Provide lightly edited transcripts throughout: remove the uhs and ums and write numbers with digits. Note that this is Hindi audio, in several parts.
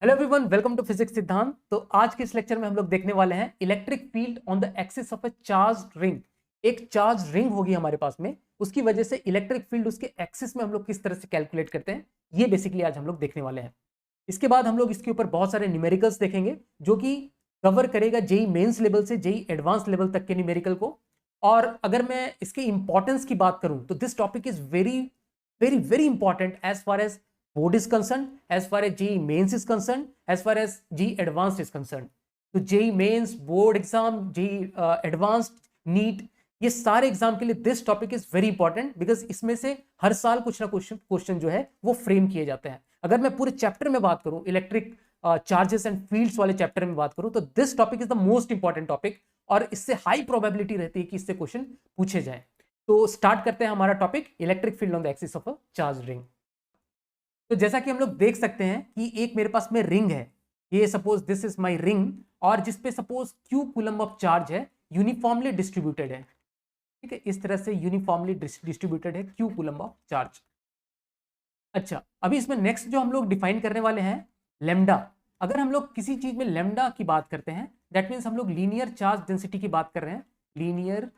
Hello everyone, welcome to physics Siddhant. तो आज के इस लेक्चर में हम लोग देखने वाले हैं electric field on the axis of a charge ring. एक चार्ज रिंग होगी हमारे पास में, उसकी वजह से इलेक्ट्रिक फील्ड उसके एक्सिस में हम लोग किस तरह से कैलकुलेट करते हैं, ये बेसिकली आज हम लोग देखने वाले हैं। इसके बाद हम लोग इसके ऊपर बहुत सारे न्यूमेरिकल्स देखेंगे जो कि कवर करेगा जेई मेंस लेवल से जेई एडवांस लेवल तक के न्यूमेरिकल को। और अगर मैं इसके इंपॉर्टेंस की बात करूं तो this topic is very very very important as far as board is concerned, as far as JEE mains is concerned, as far as JEE advanced is concerned. तो JEE mains, board exam, JEE advanced, NEET, ये सारे एग्जाम के लिए this topic is very important because इसमें से हर साल कुछ ना कुछ क्वेश्चन जो है वो फ्रेम किए जाते हैं। अगर मैं पूरे चैप्टर में बात करूं, इलेक्ट्रिक चार्जेस एंड फील्ड्स वाले चैप्टर में बात करूं, तो this topic is the most important topic और इससे हाई प्रोबेबिलिटी रहती है कि इससे क्वेश्चन पूछे जाए। तो स्टार्ट करते हैं हमारा topic electric field on the axis of a charge ring. तो जैसा कि हम लोग देख सकते हैं कि एक मेरे पास में रिंग है, ये suppose this is my ring, और जिसपे suppose Q coulomb of charge है, यूनिफॉर्मली डिस्ट्रीब्यूटेड है। ठीक है, इस तरह से यूनिफॉर्मली डिस्ट्रीब्यूटेड है क्यू कूलम ऑफ चार्ज। अच्छा, अभी इसमें नेक्स्ट जो हम लोग डिफाइन करने वाले हैं लेमडा। अगर हम लोग किसी चीज में लेमडा की बात करते हैं, दैट मीन्स हम लोग लीनियर चार्ज डेंसिटी की बात कर रहे हैं, लीनियर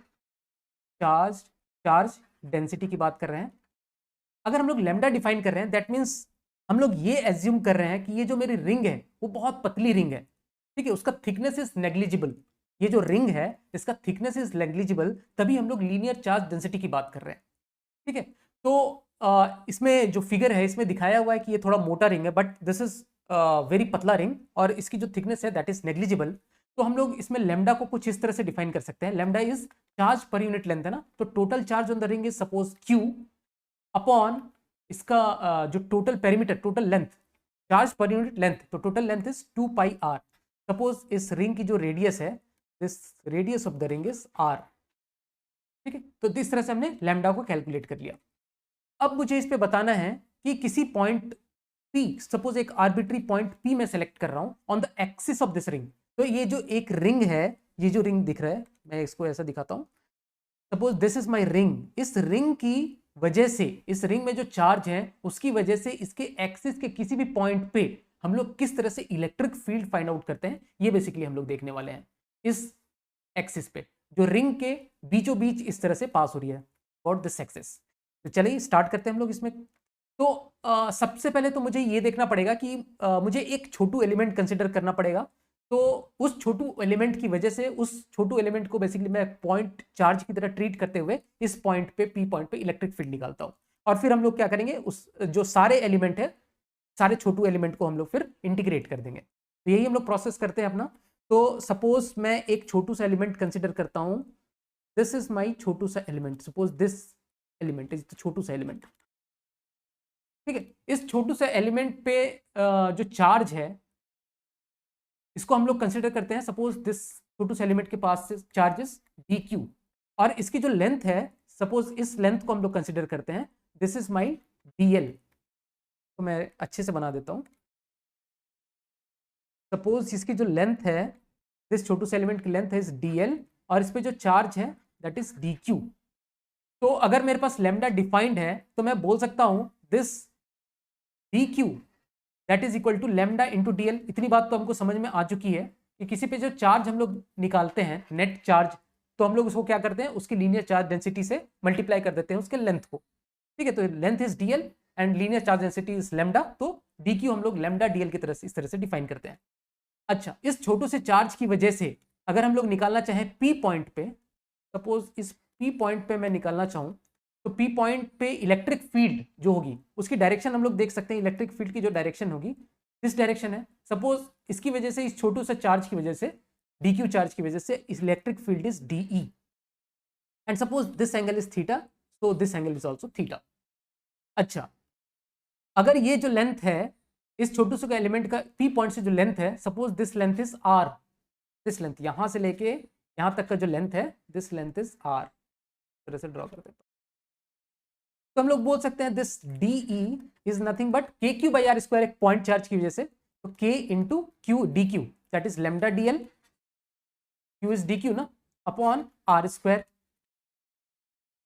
चार्ज चार्ज डेंसिटी की बात कर रहे हैं। अगर हम लोग लेमडा डिफाइन कर रहे हैं, दैट मीन्स हम लोग ये एज्यूम कर रहे हैं कि ये जो मेरी रिंग है वो बहुत पतली रिंग है। ठीक है, उसका थिकनेस इज नेग्लिजिबल। ये जो रिंग है इसका थिकनेस इज नेग्लिजिबल, तभी हम लोग लीनियर चार्ज डेंसिटी की बात कर रहे हैं। ठीक है, तो इसमें जो फिगर है इसमें दिखाया हुआ है कि ये थोड़ा मोटा रिंग है, बट दिस इज वेरी पतला रिंग और इसकी जो थिकनेस है दैट इज नेग्लिजिबल। तो हम लोग इसमें लेमडा को कुछ इस तरह से डिफाइन कर सकते हैं। Lambda is charge per unit length है ना, तो total charge on the ring is suppose Q upon इसका जो total perimeter, total length, charge per unit length, तो total length is 2πr। Suppose इस रिंग की जो रेडियस है, this radius of the ring is r। ठीक है, तो इस तरह से हमने लैम्डा को कैलकुलेट कर लिया। अब मुझे इस पे बताना है कि किसी पॉइंट P, सपोज एक आर्बिट्री पॉइंट P मैं सेलेक्ट कर रहा हूं on the axis of this ring. तो ये जो एक रिंग है, ये जो रिंग दिख रहा है, मैं इसको ऐसा दिखाता हूं। Suppose this is my ring, इस रिंग की वजह से, इस रिंग में जो चार्ज है उसकी वजह से इसके एक्सिस के किसी भी पॉइंट पे हम लोग किस तरह से इलेक्ट्रिक फील्ड फाइंड आउट करते हैं, ये बेसिकली हम लोग देखने वाले हैं। इस एक्सिस पे जो रिंग के बीचों बीच इस तरह से पास हो रही है अबाउट दिस एक्सिस। तो चलिए स्टार्ट करते हैं हम लोग इसमें। तो सबसे पहले तो मुझे ये देखना पड़ेगा कि मुझे एक छोटू एलिमेंट कंसिडर करना पड़ेगा। तो उस छोटू एलिमेंट की वजह से, उस छोटू एलिमेंट को बेसिकली मैं पॉइंट चार्ज की तरह ट्रीट करते हुए इस पॉइंट पे, पी पॉइंट पे इलेक्ट्रिक फील्ड निकालता हूं। और फिर हम लोग क्या करेंगे, उस जो सारे एलिमेंट है, सारे छोटू एलिमेंट को हम लोग फिर इंटीग्रेट कर देंगे। तो यही हम लोग प्रोसेस करते हैं अपना। तो सपोज मैं एक छोटू सा एलिमेंट कंसिडर करता हूं, दिस इज माई छोटू सा element, suppose this element is छोटू सा एलिमेंट। ठीक है, इस छोटू से एलिमेंट पे जो चार्ज है इसको हम लोग कंसिडर करते हैं, सपोज दिस छोटू से एलिमेंट के पास से चार्जेस डी क्यू, और इसकी जो लेंथ है, सपोज इस लेंथ को हम लोग कंसिडर करते हैं, दिस इज माई डीएल। तो मैं अच्छे से बना देता हूं। सपोज इसकी जो लेंथ है, दिस छोटू से एलिमेंट की लेंथ है इज डीएल, और इस पे जो चार्ज है दैट इज डी क्यू। तो अगर मेरे पास लेमडा डिफाइंड है तो मैं बोल सकता हूं this d q that is equal to lambda into dl. इतनी बात तो हमको समझ में आ चुकी है कि किसी पे जो चार्ज हम लोग निकालते हैं, नेट चार्ज, तो हम लोग उसको क्या करते हैं, उसकी लीनियर चार्ज डेंसिटी से मल्टीप्लाई कर देते हैं उसके लेंथ को। ठीक है, तो length is DL and linear charge density is lambda, तो डी क्यू हम लोग लेमडा डीएल की तरह से इस तरह से डिफाइन करते हैं। अच्छा, इस छोटू से चार्ज की वजह से अगर हम लोग निकालना चाहें पी पॉइंट पे, सपोज इस पी पॉइंट पे मैं निकालना चाहूं, तो पी पॉइंट पे इलेक्ट्रिक फील्ड जो होगी उसकी डायरेक्शन हम लोग देख सकते हैं। इलेक्ट्रिक फील्ड की जो डायरेक्शन होगी इस डायरेक्शन है। सपोज इसकी वजह से, इस छोटू सा चार्ज की वजह से, डी क्यू चार्ज की वजह से, इस electric field is dE, and suppose this angle is theta, तो this angle is also theta. अच्छा, अगर ये जो लेंथ है, इस छोटू से एलिमेंट का पी पॉइंट से जो लेंथ है, suppose this length is r, this length यहां से लेके यहां तक का जो लेंथ है, दिस लेंथ इज आर, तरह से ड्रॉ कर देता हूं। तो हम लोग बोल सकते हैं this dE is nothing but k q by r square, एक पॉइंट चार्ज की वजह से, तो k into q d q that is lambda dl, q is d q ना, अपॉन आर स्क्वायर।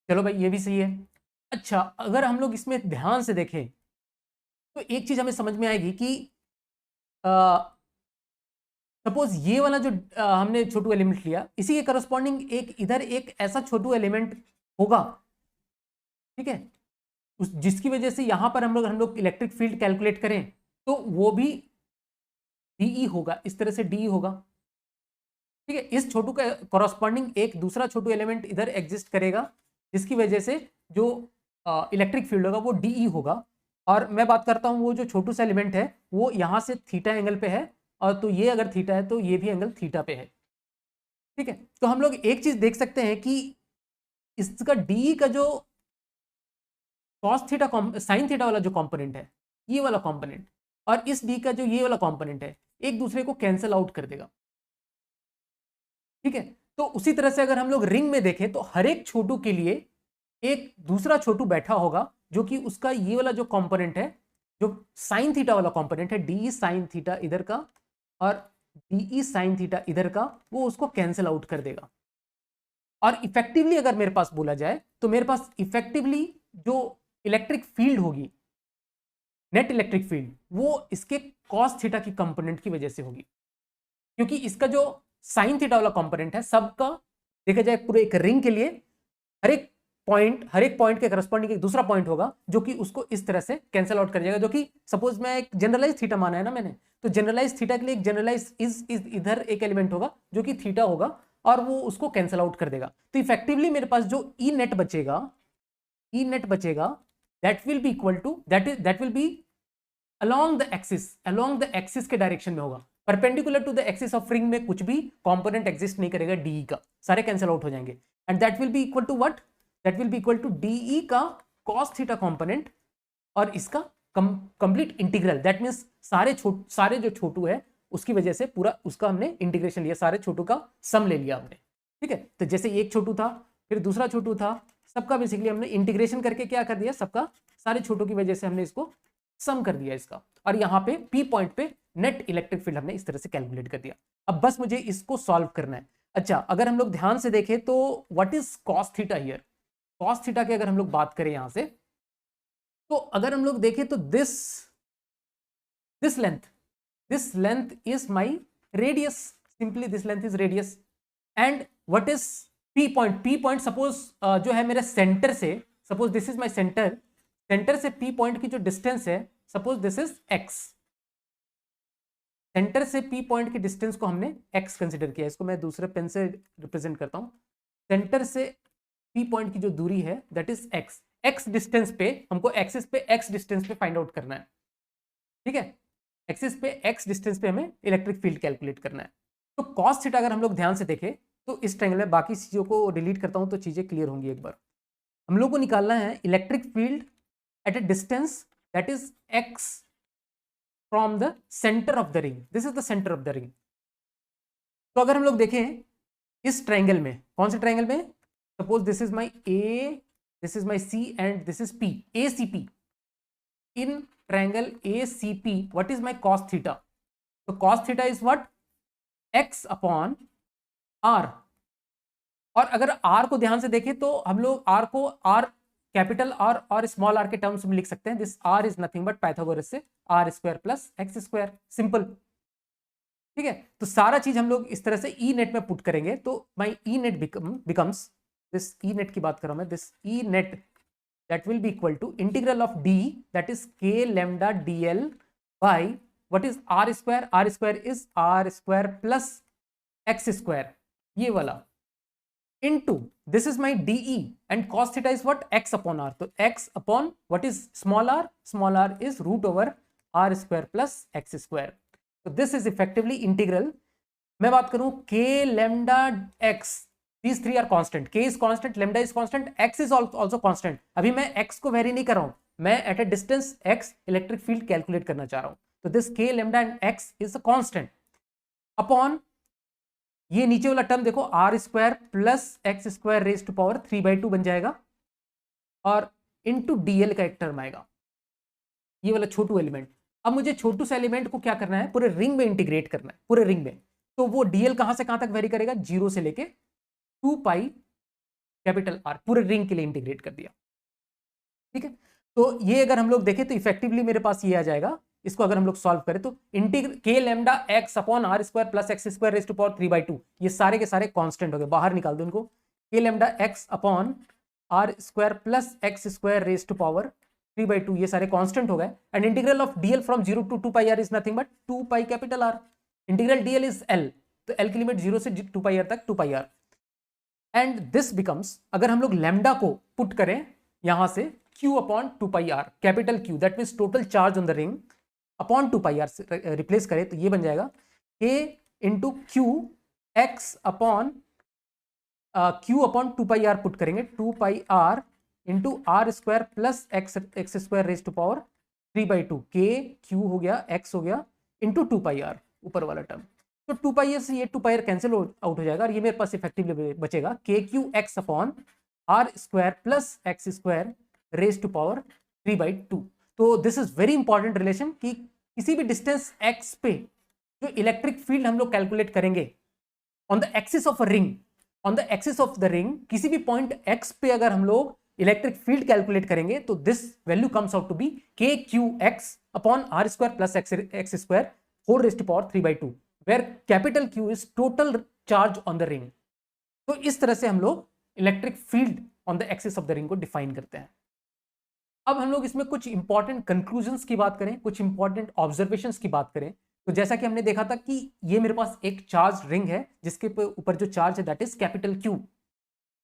चलो भाई, ये भी सही है। अच्छा, अगर हम लोग इसमें ध्यान से देखें तो एक चीज हमें समझ में आएगी कि सपोज ये वाला जो हमने छोटू एलिमेंट लिया, इसी के करस्पॉन्डिंग एक इधर एक ऐसा छोटू एलिमेंट होगा, ठीक है, जिसकी वजह से यहां पर हम लोग इलेक्ट्रिक फील्ड कैलकुलेट करें तो वो भी डीई होगा, इस तरह से डीई होगा, ठीक है। इस छोटू का कॉरस्पॉन्डिंग एक दूसरा छोटू एलिमेंट इधर एग्जिस्ट करेगा, जिसकी वजह से जो इलेक्ट्रिक फील्ड होगा वो डीई होगा। और मैं बात करता हूं वो जो छोटू सा एलिमेंट है वो यहां से थीटा एंगल पे है, और तो ये अगर थीटा है तो ये भी एंगल थीटा पे है, ठीक है। तो हम लोग एक चीज देख सकते हैं कि इसका डी का जो कॉस थीटा साइन थीटा वाला जो कंपोनेंट है, ये वाला कंपोनेंट, और इस डी का जो ये वाला कंपोनेंट है, एक दूसरे को कैंसिल आउट कर देगा, ठीक है। तो उसी तरह से अगर हम लोग रिंग में देखें तो हर एक छोटू के लिए एक दूसरा छोटू बैठा होगा, जो कि उसका ये वाला जो कंपोनेंट है, जो साइन थीटा वाला कंपोनेंट है, डी साइन थीटा इधर का और डी साइन थीटा इधर का, वो उसको कैंसिल आउट कर देगा। और इफेक्टिवली अगर मेरे पास बोला जाए तो मेरे पास इफेक्टिवली जो इलेक्ट्रिक फील्ड होगी, नेट इलेक्ट्रिक फील्ड, वो इसके कॉस थीटा की कंपोनेंट की वजह से होगी, क्योंकि इसका जो साइन थीटा वाला कंपोनेंट है, सबका देखा जाए पूरे एक रिंग के लिए हर एक पॉइंट के करस्पॉन्डिंग एक दूसरा पॉइंट होगा जो कि उसको इस तरह से कैंसिल आउट कर जाएगा। जो कि सपोज मैं एक जनरलाइज थीटा माना है ना मैंने, तो जनरलाइज थीटा के लिए एक जनरलाइज इधर एक एलिमेंट होगा जो कि थीटा होगा, और वो उसको कैंसिल आउट कर देगा। तो इफेक्टिवली मेरे पास जो ई नेट बचेगा, that will be equal to that will be along the axis के डायरेक्शन में होगा, perpendicular to the axis of ring में कुछ भी कंपोनेंट एग्जिस्ट नहीं करेगा डीई का, सारे कैंसिल आउट हो जाएंगे। And that will be equal to what, that will be equal to dE का कॉस थीटा कंपोनेंट और इसका कंप्लीट इंटीग्रल। दैट मींस सारे जो छोटू है उसकी वजह से पूरा उसका हमने इंटीग्रेशन लिया, सारे छोटू का सम ले लिया हमने, ठीक है। तो जैसे एक छोटू था, फिर दूसरा छोटू था, सबका बेसिकली हमने इंटीग्रेशन करके क्या कर दिया, सबका सारे छोटू की वजह से हमने इसको सम कर दिया इसका, और यहाँ पे पी पॉइंट पे नेट इलेक्ट्रिक फील्ड हमने इस तरह से कैलकुलेट कर दिया। अब बस मुझे इसको सॉल्व करना है। अच्छा, अगर हम लोग ध्यान से देखें तो what is cos theta here, cos theta की अगर हम लोग बात करें यहां से, तो अगर हम लोग देखें तो this length is my radius, simply this length is radius. And what is P point suppose जो है मेरे सेंटर से, suppose this is my centre से पी पॉइंट की जो डिस्टेंस है, suppose this is x, centre से पी पॉइंट की डिस्टेंस को हमने एक्स कंसिडर किया। इसको मैं दूसरे पेन से रिप्रेजेंट करता हूं। सेंटर से पी पॉइंट की जो दूरी है that is x, x distance पे हमको एक्सिस पे एक्स डिस्टेंस पे फाइंड आउट करना है, ठीक है। एक्सिस पे एक्स डिस्टेंस पे हमें इलेक्ट्रिक फील्ड कैलकुलेट करना है। तो कॉस थीटा अगर हम लोग ध्यान से देखें तो इस ट्रायंगल में, बाकी चीजों को डिलीट करता हूं तो चीजें क्लियर होंगी। एक बार हम लोग को निकालना है electric field at A distance that is x from the centre of the ring, this is the centre of the ring. तो अगर हम लोग देखें इस ट्रायंगल में, कौन से ट्रायंगल में, suppose this is my A, this is my C and this is P, A C P. In triangle A C P what is my cos theta, तो cos theta is what, X upon R. और अगर आर को ध्यान से देखें तो हम लोग आर को आर कैपिटल आर और स्मॉल आर के टर्म्स में लिख सकते हैं। This R is nothing but Pythagoras से R square plus x square, simple, ठीक है। तो सारा चीज हम लोग इस तरह से ई नेट में पुट करेंगे तो my E net becomes, this E net की बात कर रहा हूं मैं, this E net that will be equal to integral of D that is K lambda dl by what is R square is R square plus x square, ये वाला, into this is my DE and cos theta is what, x upon r। तो x upon what is small r is root over r square plus x square। तो this is effectively integral। मैं बात करूं k lambda x, these three are constant, k is constant, lambda is constant, x is also constant। अभी मैं x को वेरी नहीं कर रहा हूं, मैं at a distance x electric field calculate करना चाह रहा हूं। तो this k lambda and x is a constant upon ये नीचे वाला टर्म देखो r square plus x square raise to power 3/2 बन जाएगा, और इनटू डीएल का एक टर्म आएगा, ये वाला छोटू एलिमेंट। अब मुझे छोटू से एलिमेंट को क्या करना है, पूरे रिंग में इंटीग्रेट करना है, पूरे रिंग में। तो वो डीएल कहां से कहां तक वेरी करेगा, 0 से लेके 2 पाई कैपिटल आर, पूरे रिंग के लिए इंटीग्रेट कर दिया, ठीक है। तो ये अगर हम लोग देखें तो इफेक्टिवली मेरे पास ये आ जाएगा, इसको अगर हम लोग सॉल्व करें तो integral k lambda x upon are square plus x square raise to power 3/2, ये सारे के सारे कांस्टेंट हो गए, बाहर निकाल दो इनको। K lambda x upon are square plus x square raise to power 3/2, ये सारे कांस्टेंट हो गए। And integral of dl from 0 to 2 pi r is nothing but 2 pi capital R. Integral dl is l, तो एल की लिमिट 0 से 2 pi r तक 2 pi r। And this becomes, अगर हम लोग लैम्डा को पुट करें यहां से q upon 2 pi r, capital Q, that means total charge on the ring, upon 2 pi r से रिप्लेस करें तो ये बन जाएगा k into q x upon q upon 2 pi r put करेंगे 2 pi r into are square plus x square raise to power 3/2, k q हो गया x हो गया इंटू 2 pi r ऊपर वाला टर्म। तो 2 pi r से ये 2 pi r कैंसिल आउट हो जाएगा और ये मेरे पास इफेक्टिवली बचेगा k Q x upon are square plus x square raise to power 3/2। तो this is very important relation कि किसी भी डिस्टेंस x पे जो इलेक्ट्रिक फील्ड हम लोग कैलकुलेट करेंगे on the axis of a ring, on the axis of the ring, किसी भी पॉइंट x पे अगर हम लोग इलेक्ट्रिक फील्ड कैलकुलेट करेंगे तो this value comes out to be K Q x upon are square plus x square whole raise to power 3/2, where capital Q is total charge on the ring. तो इस तरह से हम लोग electric field on the axis of the ring को डिफाइन करते हैं। अब हम लोग इसमें कुछ इंपॉर्टेंट कंक्लूजन्स की बात करें, कुछ इंपॉर्टेंट ऑब्जर्वेशंस की बात करें, तो जैसा कि हमने देखा था कि ये मेरे पास एक चार्ज रिंग है जिसके ऊपर जो चार्ज है that is capital Q,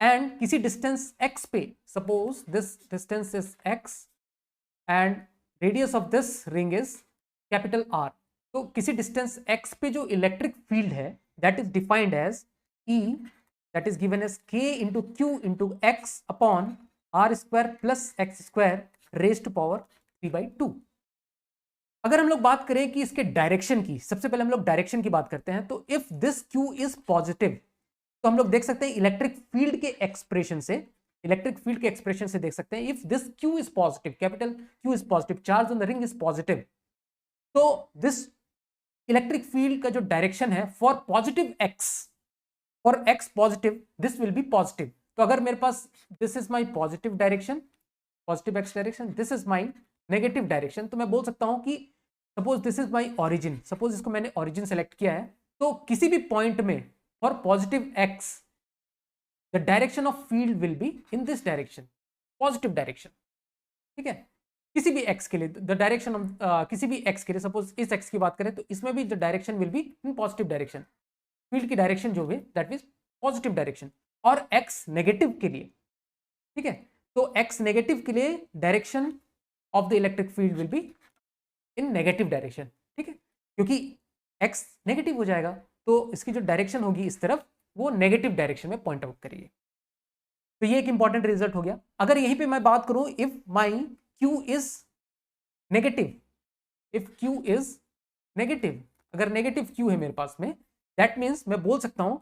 and किसी डिस्टेंस x पे, suppose this distance is x and radius of this ring is capital R। तो किसी डिस्टेंस x पे जो इलेक्ट्रिक फील्ड है that is defined as E, that is given as k into q into x upon are square plus x square raise to power 3/2। अगर हम लोग बात करें कि इसके डायरेक्शन की, सबसे पहले हम लोग डायरेक्शन की बात करते हैं। तो if this Q is positive तो हम लोग देख सकते हैं इलेक्ट्रिक फील्ड के एक्सप्रेशन से, इलेक्ट्रिक फील्ड के एक्सप्रेशन से देख सकते हैं if this Q is positive, capital Q is positive, charge on the ring is positive, तो दिस इलेक्ट्रिक फील्ड का जो डायरेक्शन है for positive x, for x पॉजिटिव, दिस विल बी पॉजिटिव। तो अगर मेरे पास this is my positive direction, positive x direction, this is my negative direction, तो मैं बोल सकता हूं कि suppose this is my origin, suppose इसको मैंने ऑरिजिन सेलेक्ट किया है, तो किसी भी पॉइंट में for positive x the direction of field will be in this direction, positive direction. ठीक है, किसी भी x के लिए द डायरेक्शन ऑफ किसी भी x के लिए, सपोज इस x की बात करें तो इसमें भी the direction will be in positive direction, field की डायरेक्शन जो है दैट मींस पॉजिटिव डायरेक्शन। और x नेगेटिव के लिए, ठीक है, तो x नेगेटिव के लिए direction of the electric field will be in negative direction. ठीक है, क्योंकि x नेगेटिव हो जाएगा तो इसकी जो डायरेक्शन होगी इस तरफ वो नेगेटिव डायरेक्शन में पॉइंट आउट करेगी। तो ये एक इंपॉर्टेंट रिजल्ट हो गया। अगर यहीं पे मैं बात करूं if my Q is negative, if Q is negative, अगर नेगेटिव Q है मेरे पास में, दैट मीन्स मैं बोल सकता हूं,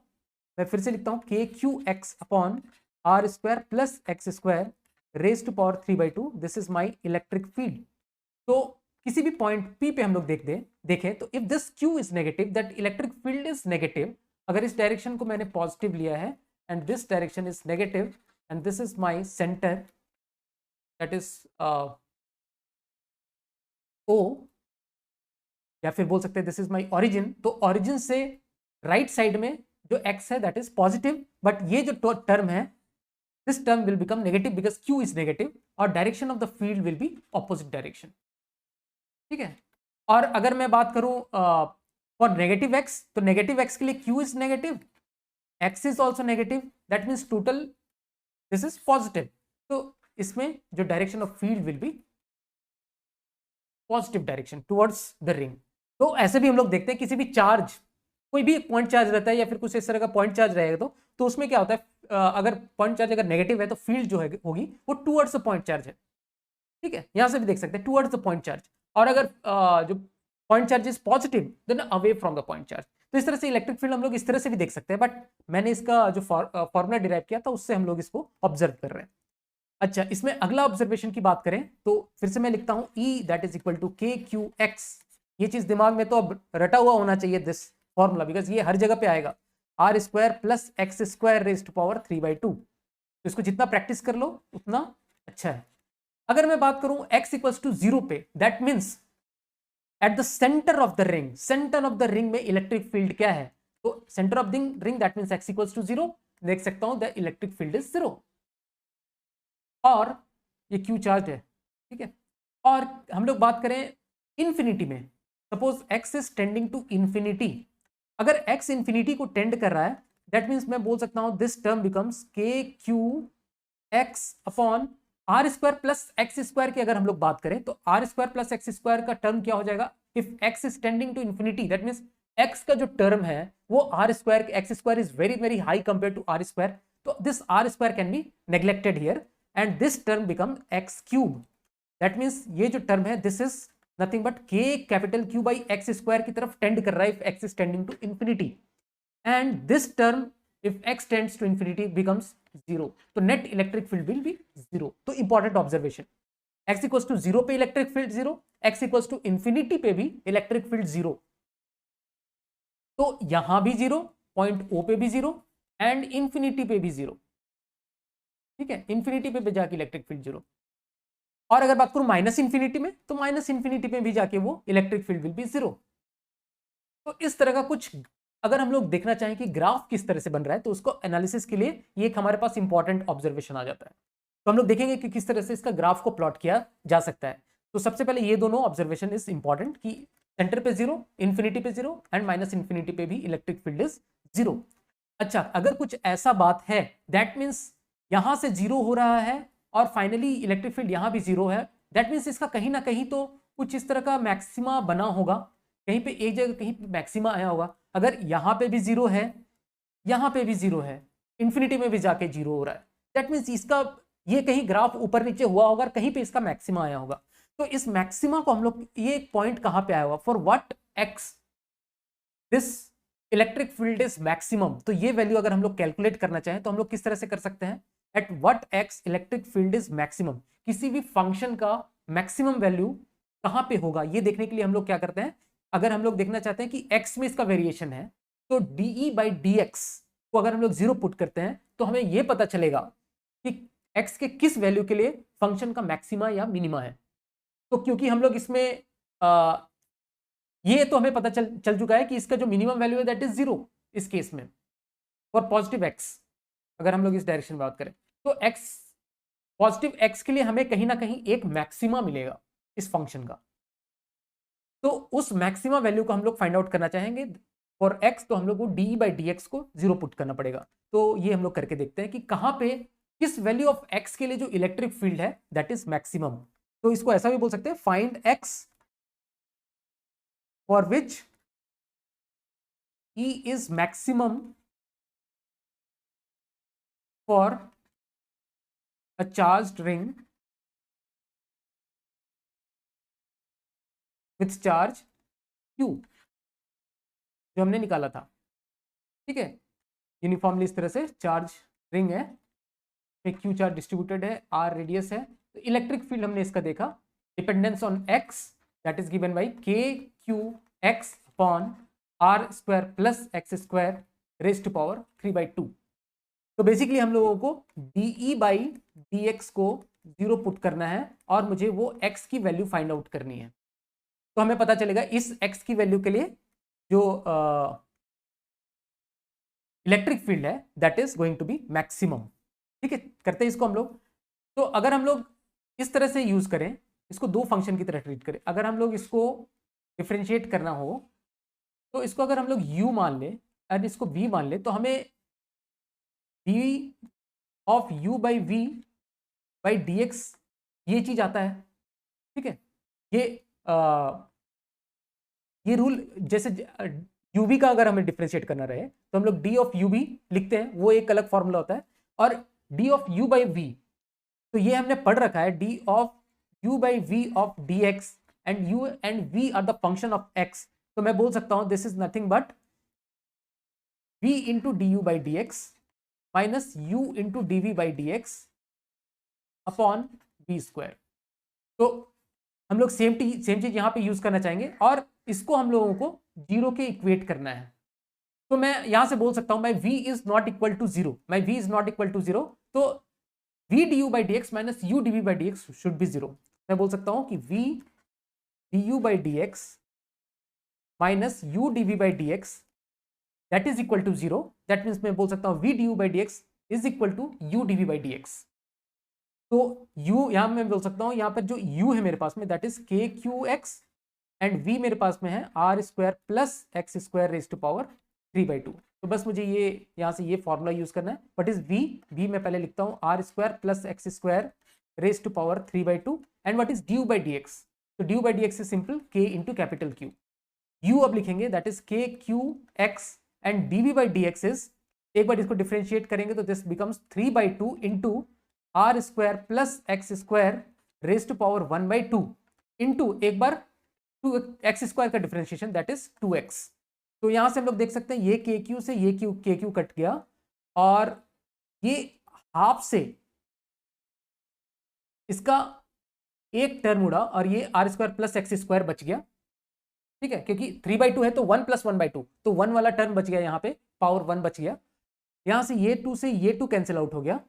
मैं फिर से लिखता हूं k Q x upon are square plus x square raise to power 3/2, this is my electric field. तो किसी भी पॉइंट P पे हम लोग देखें तो if this Q is negative that electric field is negative. अगर इस डायरेक्शन को मैंने पॉजिटिव लिया है and this direction is negative and this is my centre that is O, या फिर बोल सकते हैं दिस इज माई ऑरिजिन, तो ऑरिजिन से राइट साइड में जो x है दैट इज पॉजिटिव, बट ये जो टर्म है this term will become negative because Q is negative और direction of the field will be opposite direction. ठीक है, और अगर मैं बात करूं फॉर नेगेटिव x, तो नेगेटिव x के लिए Q is negative, x is also negative, that means total this is positive, तो इसमें जो direction of field will be positive direction towards the ring. तो ऐसे भी हम लोग देखते हैं किसी भी चार्ज, कोई भी पॉइंट चार्ज रहता है या फिर कुछ इस तरह का पॉइंट चार्ज रहेगा तो उसमें क्या होता है, अगर पॉइंट चार्ज अगर नेगेटिव है तो फील्ड जो है होगी वो टुवर्ड्स द पॉइंट चार्ज है। ठीक है, यहां से भी देख सकते हैं टुवर्ड्स द पॉइंट चार्ज, और अगर जो point charge is positive then away from the point charge. तो इस तरह से इलेक्ट्रिक फील्ड हम लोग इस तरह से भी देख सकते हैं, बट मैंने इसका जो फॉर्मूला डिराइव किया था उससे हम लोग इसको ऑब्जर्व कर रहे हैं। अच्छा, इसमें अगला ऑब्जर्वेशन की बात करें तो फिर से मैं लिखता हूं E that is equal to के क्यू एक्स। ये चीज दिमाग में तो अब रटा हुआ होना चाहिए दिस फॉर्मूला, बिकॉज ये हर जगह पे आएगा, r square plus x square raise to power 3/2। तो इसको जितना प्रैक्टिस कर लो उतना अच्छा है। अगर मैं बात करूं x इक्वल्स टू 0 पे, that means at the centre of the ring, centre of the ring में इलेक्ट्रिक फील्ड क्या है, तो centre of the ring that means x equals to 0, देख सकता हूं द इलेक्ट्रिक फील्ड इज 0, और ये क्यू चार्ज है, ठीक है। और हम लोग बात करें इंफिनिटी में, suppose x is tending to infinity, अगर x इंफिनिटी को टेंड कर रहा है दैट मींस मैं बोल सकता हूं this term becomes k Q x upon are square plus x square की अगर हम लोग बात करें तो r square plus x square का टर्म क्या हो जाएगा, if x is tending to infinity that means x का जो टर्म है वो r square, x square is very very high compare to R square, तो this R square can be neglected here and this term become X cube, that means ये जो टर्म है this is nothing but K capital Q by X square की तरफ टेंड कर रहा है if x is tending to infinity, and this term if x tends to infinity becomes 0, तो net electric field will be 0. तो important observation, x equals to 0 पे electric field 0, x equals to infinity पे भी electric field 0, तो यहां भी 0, पॉइंट O पे भी 0 एंड इंफिनिटी पे भी 0, ठीक है, इंफिनिटी पे जाके इलेक्ट्रिक फील्ड 0, और अगर बात करूं माइनस इंफिनिटी में तो माइनस इंफिनिटी पे भी जाके वो इलेक्ट्रिक फील्ड विल बी 0। तो इस तरह का कुछ अगर हम लोग देखना चाहें कि ग्राफ किस तरह से बन रहा है तो उसको एनालिसिस के लिए ये एक हमारे पास इंपॉर्टेंट ऑब्जर्वेशन आ जाता है, तो हम लोग देखेंगे कि किस तरह से इसका ग्राफ को प्लॉट किया जा सकता है। तो सबसे पहले ये दोनों ऑब्जर्वेशन इज इंपॉर्टेंट कि सेंटर पे 0, इंफिनिटी पे 0 एंड माइनस इंफिनिटी पे भी इलेक्ट्रिक फील्ड इज 0। अच्छा, अगर कुछ ऐसा बात है दैट मीन्स यहां से 0 हो रहा है और फाइनली इलेक्ट्रिक फील्ड यहां भी 0 है, दैट मीन्स इसका कहीं ना कहीं तो कुछ इस तरह का मैक्सिमा बना होगा, कहीं पे एक जगह कहीं पे मैक्सिमा आया होगा। अगर यहां पे भी 0 है, यहां पे भी 0 है, इंफिनिटी में भी जाके 0 हो रहा है, दैट मीन्स इसका ये कहीं ग्राफ ऊपर नीचे हुआ होगा और कहीं पे इसका मैक्सिमा आया होगा। तो इस मैक्सिमा को हम लोग ये पॉइंट कहां पे आया होगा, for what x this electric field is maximum, तो ये वैल्यू अगर हम लोग कैलकुलेट करना चाहें तो हम लोग किस तरह से कर सकते हैं, at what x electric field is maximum, किसी भी फंक्शन का मैक्सिमम वैल्यू कहां पे होगा ये देखने के लिए हम लोग क्या करते हैं, अगर हम लोग देखना चाहते हैं कि x में इसका वेरिएशन है तो dE बाई dx को अगर हम लोग 0 पुट करते हैं तो हमें यह पता चलेगा कि x के किस वैल्यू के लिए फंक्शन का मैक्सिमा या मिनिमा है। तो क्योंकि हम लोग इसमें ये तो हमें पता चल चुका है कि इसका जो मिनिमम वैल्यू है दैट इज 0 इस केस में फॉर पॉजिटिव x, अगर हम लोग इस डायरेक्शन में बात करें तो x पॉजिटिव x के लिए हमें कहीं ना कहीं एक मैक्सिमा मिलेगा इस फंक्शन का, तो उस मैक्सिमा वैल्यू को हम लोग फाइंड आउट करना चाहेंगे फॉर x, तो हम लोग को डी बाई डी एक्स को 0 पुट करना पड़ेगा। तो ये हम लोग करके देखते हैं कि कहां पे किस वैल्यू ऑफ x के लिए जो इलेक्ट्रिक फील्ड है दैट इज मैक्सिमम। तो इसको ऐसा भी बोल सकते हैं, find x for which E is maximum for a charged ring with charge Q, जो हमने निकाला था, ठीक है, यूनिफॉर्मली इस तरह से चार्ज रिंग है, क्यू चार्ज डिस्ट्रीब्यूटेड है, आर रेडियस है, तो इलेक्ट्रिक फील्ड हमने इसका देखा dependence on X that is given by के Q x upon are square plus x square raise to power 3/2। तो बेसिकली हम लोगों को dE बाई डी एक्स को 0 पुट करना है और मुझे वो x की वैल्यू फाइंड आउट करनी है, तो हमें पता चलेगा इस x की वैल्यू के लिए जो इलेक्ट्रिक फील्ड है that is going to be maximum. ठीक है, करते हैं इसको हम लोग। तो अगर हम लोग इस तरह से यूज करें, इसको दो फंक्शन की तरह ट्रीट करें, अगर हम लोग इसको डिफरेंशिएट करना हो तो इसको अगर हम लोग u मान ले और इसको v मान ले तो हमें d of u by v by D x ये चीज आता है। ठीक है, ये रूल जैसे uv का अगर हमें डिफरेंशिएट करना रहे तो हम लोग d ऑफ ub लिखते हैं, वो एक अलग फॉर्मूला होता है, और d of u by v तो ये हमने पढ़ रखा है, d of u by v of dx and u and v are the function of x, तो मैं बोल सकता हूं this is nothing but v into d u by D x minus u into d v by D x upon v square. तो हम लोग सेम चीज यहां पे यूज करना चाहेंगे और इसको हम लोगों को जीरो के इक्वेट करना है। तो मैं यहां से बोल सकता हूं मैं v is not equal to zero, मैं v is not equal to zero, तो v d u by D x minus u d v by D x should be zero. मैं बोल सकता हूं कि v d u by D x minus u dv by D x that is equal to 0। That means मैं बोल सकता हूँ v d u by D x is equal to you dv by D x. तो u यहां मैं बोल सकता हूं, यहां पर जो u है मेरे पास में दैट इज के क्यू एक्स एंड v मेरे पास में है r square plus x square raise to power 3/2। तो बस मुझे ये यहां से ये फॉर्मूला यूज करना है। व्हाट इज v मैं पहले लिखता हूं R square plus x square raise to power 3/2 and what is du by D x. तो du by D x is simple k into capital Q। u अब लिखेंगे दैट इज के Q x and dv by D x is, एक बार इसको डिफरेंशिएट करेंगे तो this becomes 3/2 into are square plus x square raise to power 1/2 into एक बार 2x स्क्वायर का डिफरेंशिएशन दैट इज 2x। तो यहां से हम लोग देख सकते हैं ये के क्यू से ये के क्यू कट गया और ये हाफ से इसका एक टर्म उड़ा और ये r square plus x square बच गया। ठीक है, क्योंकि 3/2 है तो 1 प्लस 1/2, तो 1 वाला टर्म बच गया, यहाँ पे पावर 1 बच गया। यहां से ये 2 से ये 2 कैंसिल आउट हो गया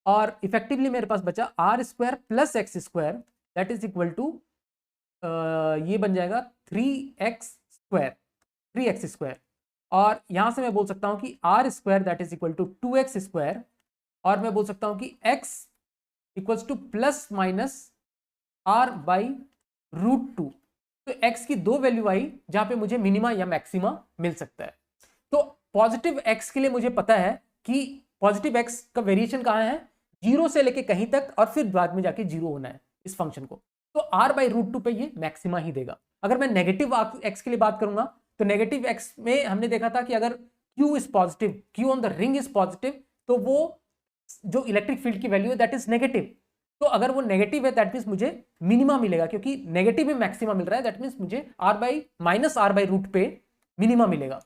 और इफेक्टिवली मेरे पास बचा r square plus x square that is equal to ये बन जाएगा 3x स्क्वायर। और यहां से मैं बोल सकता हूं कि r square that is equal to 2x square और मैं बोल सकता हूं कि x equals to plus minus r by √2। तो x की दो वैल्यू आई जहां पे मुझे मिनिमा या मैक्सिमा मिल सकता है। तो पॉजिटिव x के लिए मुझे पता है कि पॉजिटिव x का वेरिएशन कहां है, 0 से लेके कहीं तक और फिर बाद में जाके 0 होना है इस फंक्शन को। तो r बाई √2 पे ये मैक्सिमा ही देगा। अगर मैं नेगेटिव x के लिए बात करूंगा तो नेगेटिव x में हमने देखा था कि अगर q is positive, q on the ring is positive, तो वो जो इलेक्ट्रिक फील्ड की वैल्यू है दैट इज नेगेटिव। तो अगर वो नेगेटिव है दैट मीन्स मुझे मिनिमा मिलेगा, क्योंकि नेगेटिव में मैक्सिमा मिल रहा है दैट मीन्स मुझे r by minus r by √2 पे मिनिमा मिलेगा।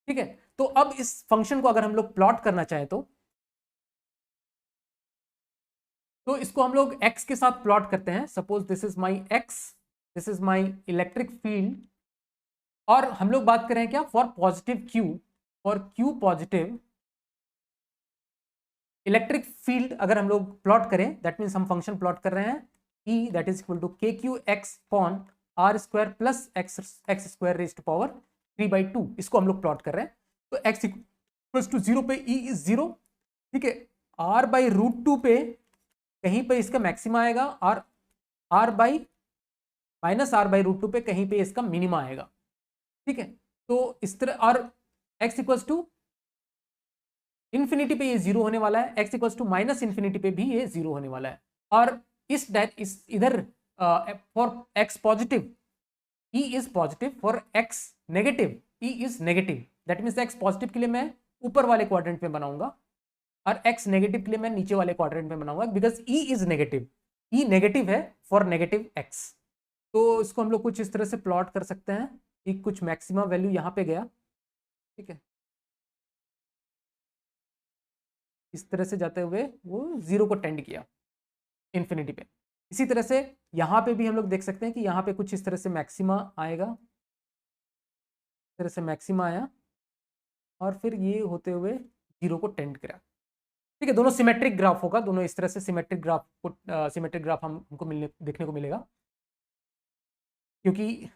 ठीक है, तो अब इस फंक्शन को अगर हम लोग प्लॉट करना चाहें तो इसको हम लोग x के साथ प्लॉट करते हैं। Suppose this is my x, this is my electric field और हम लोग बात करें क्या for positive q, for q positive electric field अगर हम लोग प्लॉट करें दैट मीन्स हम फंक्शन प्लॉट कर रहे हैं E that is equal to के Q X upon R square plus x square raise to power 3/2, इसको हम लोग प्लॉट कर रहे हैं। तो x इक्वल्स टू 0 पे E इज 0। ठीक है, r बाई √2 पे कहीं पे इसका मैक्सिमा आएगा और r by minus r by √2 पे कहीं पे इसका मिनिमा आएगा। ठीक है, तो इस तरह और x इक्वल्स टू इन्फिनिटी पे ये 0 होने वाला है, x equals to minus infinity पे भी ये 0 होने वाला है। और इस इधर for x positive E is positive, for x negative E is negative. That means x positive के लिए मैं ऊपर वाले क्वाड्रेंट में बनाऊंगा और x नेगेटिव के लिए मैं नीचे वाले क्वाड्रेंट में बनाऊंगा, because E is negative, E negative है फॉर नेगेटिव x। तो इसको हम लोग कुछ इस तरह से प्लॉट कर सकते हैं कि कुछ मैक्सिमम वैल्यू यहाँ पे गया। ठीक है, इस तरह से जाते हुए वो 0 को टेंड किया इन्फिनिटी पे। इसी तरह से यहाँ पे भी हम लोग देख सकते हैं कि यहाँ पे कुछ इस तरह से मैक्सिमा आएगा, इस तरह से मैक्सिमा आया और फिर ये होते हुए 0 को टेंड करा। ठीक है, दोनों सिमेट्रिक ग्राफ होगा, दोनों इस तरह से सिमेट्रिक ग्राफ हमको देखने को मिलेगा, क्योंकि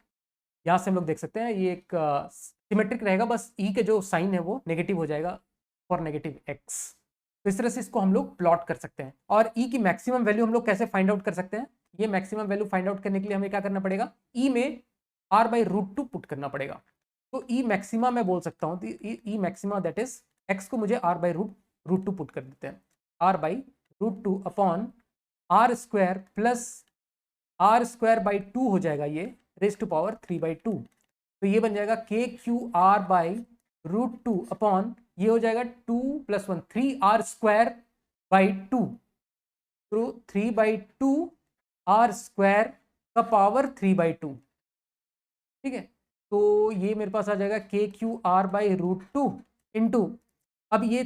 यहाँ से हम लोग देख सकते हैं ये एक सिमेट्रिक रहेगा, बस ई के जो साइन है वो नेगेटिव हो जाएगा फॉर नेगेटिव एक्स। तो इस तरह से इसको हम लोग प्लॉट कर सकते हैं। और ई की मैक्सिमम वैल्यू हम लोग कैसे फाइंड आउट कर सकते हैं, ये मैक्सिमम वैल्यू फाइंड आउट करने के लिए हमें क्या करना पड़ेगा, ई में r बाई √2 पुट करना पड़ेगा। तो ई मैक्सिमा मैं बोल सकता हूँ, ई मैक्सिमा दैट इज एक्स को मुझे r बाई √2 पुट कर देते हैं, r by √2 upon are square plus r square by 2 हो जाएगा ये रेज टू पावर 3/2। तो ये बन जाएगा k Q R by √2 upon ये हो जाएगा 2 + 1 3r स्क्वायर बाई 2, तो 3/2 r स्क्वायर का पावर 3/2। ठीक है, तो ये मेरे पास आ जाएगा k Q R by √2 into, अब ये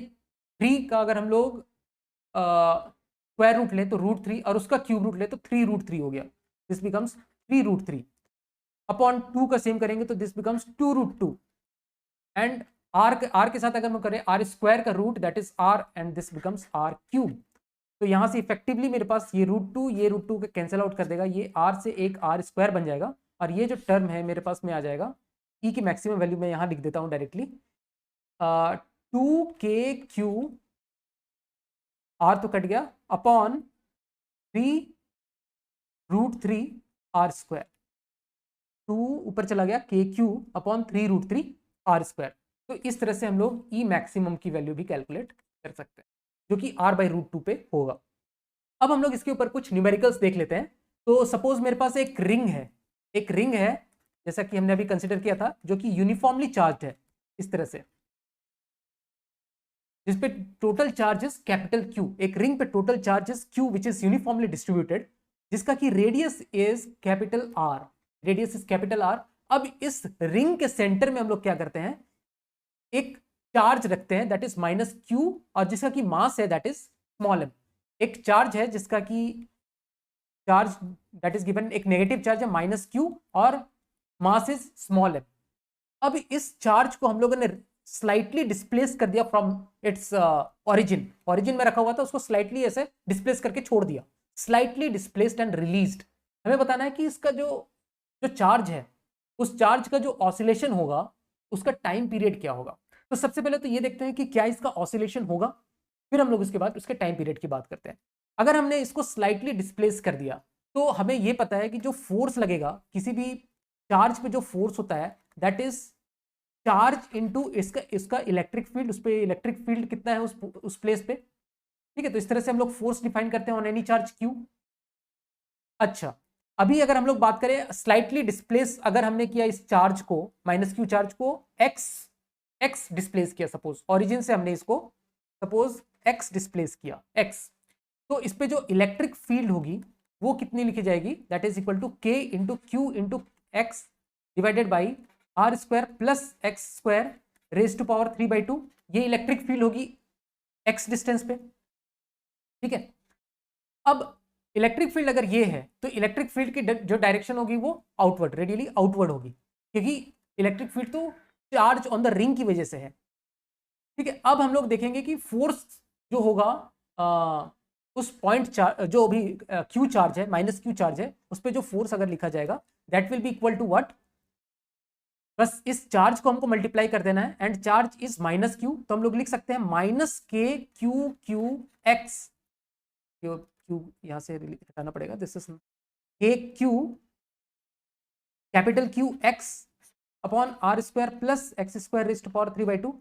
3 का अगर हम लोग स्क्वायर रूट ले तो √3 और उसका क्यूब रूट ले तो 3√3 हो गया, दिस बिकम्स 3√3 अपॉन 2 का सेम करेंगे तो दिस बिकम्स 2√2 एंड r के साथ अगर हम करें r स्क्वायर का root that is r and this becomes r cube. तो यहां से इफेक्टिवली मेरे पास ये √2 के कैंसिल आउट कर देगा, ये r से एक r स्क्वायर बन जाएगा और ये जो टर्म है मेरे पास में आ जाएगा ई की मैक्सिमम वैल्यू मैं यहाँ लिख देता हूँ डायरेक्टली, 2k क्यू, आर तो कट गया, अपॉन 3√3 r², 2 ऊपर चला गया, के क्यू अपॉन 3√3 r²। तो इस तरह से हम लोग ई मैक्सिमम की वैल्यू भी कैलकुलेट कर सकते हैं, जो कि r/√2 पे होगा। अब हम लोग इसके ऊपर कुछ न्यूमेरिकल्स देख लेते हैं। तो सपोज मेरे पास एक रिंग है, जैसा कि हमने अभी कंसिडर किया था, जो कि यूनिफॉर्मली चार्ज है इस तरह से, जिसपे टोटल चार्जेस कैपिटल क्यू, एक रिंग पे total charges Q which is uniformly distributed, जिसका कि रेडियस इज कैपिटल आर, अब इस रिंग के सेंटर में हम लोग क्या करते हैं, एक चार्ज रखते हैं दैट इज -q, और जिसका कि मास है दैट इज स्मॉल m। एक चार्ज है जिसका कि चार्ज दैट इज गिवन, एक नेगेटिव चार्ज है -q और मास इज स्मॉल m। अब इस चार्ज को हम लोगों ने स्लाइटली डिस्प्लेस कर दिया फ्रॉम इट्स ओरिजिन में रखा हुआ था, उसको स्लाइटली ऐसे डिस्प्लेस करके छोड़ दिया, स्लाइटली डिस्प्लेस्ड एंड रिलीज्ड। हमें बताना है कि इसका जो चार्ज है, उस चार्ज का जो ऑसिलेशन होगा उसका टाइम पीरियड क्या होगा। तो सबसे पहले तो ये देखते हैं कि क्या इसका ऑसिलेशन होगा, फिर हम लोग उसके बाद उसके टाइम पीरियड की बात करते हैं। अगर हमने इसको स्लाइटली डिस्प्लेस कर दिया तो हमें यह पता है कि जो फोर्स लगेगा, किसी भी चार्ज पे जो फोर्स होता है दैट इज चार्ज इनटू इसका इलेक्ट्रिक फील्ड, उस पे इलेक्ट्रिक फील्ड कितना है उस प्लेस पे। ठीक है, तो इस तरह से हम लोग फोर्स डिफाइन करते हैं ऑन एनी चार्ज क्यू। अच्छा, अभी अगर हम लोग बात करें स्लाइटली डिस्प्लेस, अगर हमने किया इस चार्ज को, -q चार्ज को x डिस्प्लेस किया, सपोज ओरिजिन से हमने इसको सपोज x डिस्प्लेस किया, x, तो इस पे जो इलेक्ट्रिक फील्ड होगी वो कितनी लिखी जाएगी, that is equal to k into q into x divided by r² plus x² raise to power 3/2। ये इलेक्ट्रिक फील्ड होगी x डिस्टेंस पे। ठीक है, अब इलेक्ट्रिक फील्ड अगर ये है तो इलेक्ट्रिक फील्ड की जो डायरेक्शन होगी वो आउटवर्ड, रेडियली आउटवर्ड होगी, क्योंकि इलेक्ट्रिक फील्ड तो चार्ज ऑन द रिंग की वजह से है। ठीक है, अब हम लोग देखेंगे कि फोर्स जो होगा उस पॉइंट चार्ज, जो भी क्यू चार्ज है, -q चार्ज है, उस पर जो फोर्स अगर लिखा जाएगा that will be equal to what, बस इस चार्ज को हमको मल्टीप्लाई कर देना है, एंड चार्ज इज -q, तो हम लोग लिख सकते हैं -kqx, क्यू यहां से हटाना पड़ेगा, this is kq capital Q x upon r² plus x² raise to power 3/2।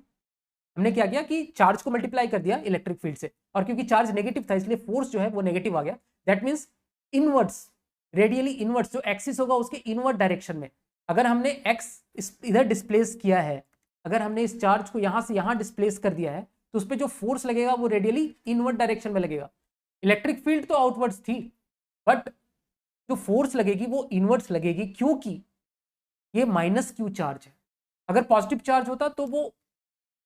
हमने क्या किया कि चार्ज को मल्टीप्लाई कर दिया इलेक्ट्रिक फील्ड से, और क्योंकि चार्ज नेगेटिव था इसलिए फोर्स जो है वो नेगेटिव आ गया, that means inwards, radially inwards, जो एक्सिस होगा उसके इनवर्ड डायरेक्शन में। अगर हमने x इधर डिस्प्लेस किया है, अगर हमने इस चार्ज को यहां से यहां डिस्प्लेस कर दिया है, तो उस पर जो फोर्स लगेगा वो रेडियली इनवर्ड डायरेक्शन में लगेगा। इलेक्ट्रिक फील्ड तो आउटवर्ड्स थी, बट जो फोर्स लगेगी वो इनवर्ड्स लगेगी, क्योंकि ये -q चार्ज है। अगर पॉजिटिव चार्ज होता तो वो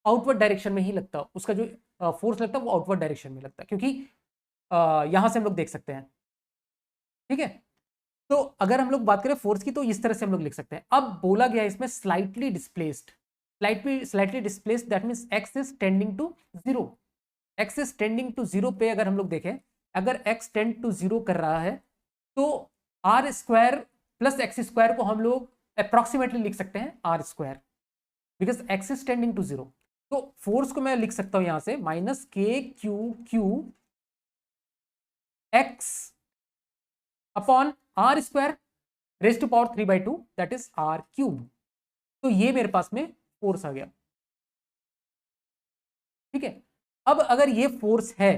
आउटवर्ड डायरेक्शन में ही लगता, उसका जो फोर्स लगता वो आउटवर्ड डायरेक्शन में लगता, क्योंकि यहां से हम लोग देख सकते हैं। ठीक है, तो अगर हम लोग बात करें फोर्स की तो इस तरह से हम लोग लिख सकते हैं। अब बोला गया इसमें slightly displaced, that means x is tending to 0, x is tending to 0 पे अगर हम लोग देखें, अगर x टेंड टू 0 कर रहा है तो r² प्लस x² को हम लोग अप्रोक्सीमेटली लिख सकते हैं r², because x is tending to 0। तो फोर्स को मैं लिख सकता हूं यहां से -kqq x upon r² raise to power 3/2, that is r³। तो ये मेरे पास में फोर्स आ गया। ठीक है, अब अगर ये फोर्स है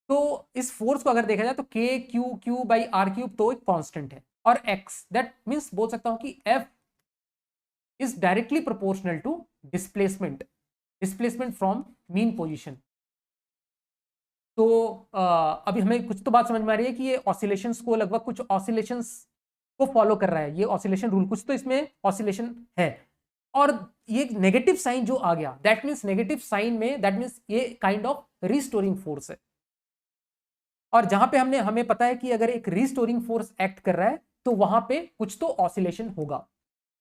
तो इस फोर्स को अगर देखा जाए तो k/q/r³ तो एक कांस्टेंट है, और x, दैट मींस बोल सकता हूं कि F is directly proportional to displacement from mean position. तो अभी हमें कुछ तो बात समझ में आ रही है कि ये ऑसिलेशंस को, लगभग कुछ ऑसिलेशंस को फॉलो कर रहा है ये ऑसिलेशन रूल, कुछ तो इसमें ऑसिलेशन है। और ये नेगेटिव साइन जो आ गया, दैट मींस नेगेटिव साइन में, दैट मींस ये काइंड ऑफ रिस्टोरिंग फोर्स है। और जहां पे हमें पता है कि अगर एक रिस्टोरिंग फोर्स एक्ट कर रहा है तो वहां पे कुछ तो ऑसिलेशन होगा।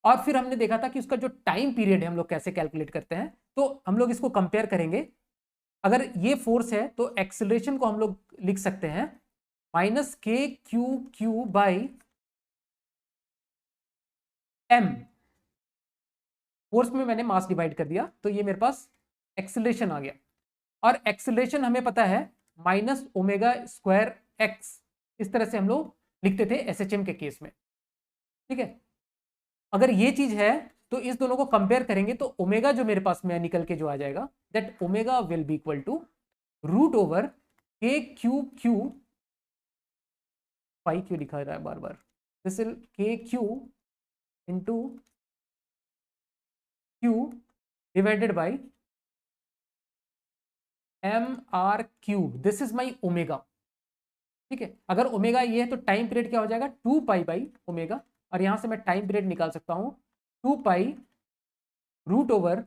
और फिर हमने देखा था कि उसका जो टाइम पीरियड है हम लोग कैसे कैलकुलेट करते हैं, तो हम लोग इसको कंपेयर करेंगे। अगर ये फोर्स है तो एक्सेलरेशन को हम लोग लिख सकते हैं -kqq/m, फोर्स में मैंने मास डिवाइड कर दिया, तो ये मेरे पास एक्सेलरेशन आ गया। और एक्सेलरेशन हमें पता है माइनस ओमेगा स्क्वायर एक्स, इस तरह से हम लोग लिखते थे एसएचएम के केस में, ठीक है। अगर ये चीज है तो इस दोनों को कंपेयर करेंगे तो ओमेगा जो मेरे पास में निकल के जो आ जाएगा, that omega will be equal to root over k q pi q लिखा रहा है बार बार, दिस इज के q into q divided by m r cube, this is my omega, ठीक है। अगर ओमेगा ये है तो टाइम पीरियड क्या हो जाएगा 2 पाई बाई ओमेगा, और यहां से मैं टाइम पीरियड निकाल सकता हूं 2 pi root over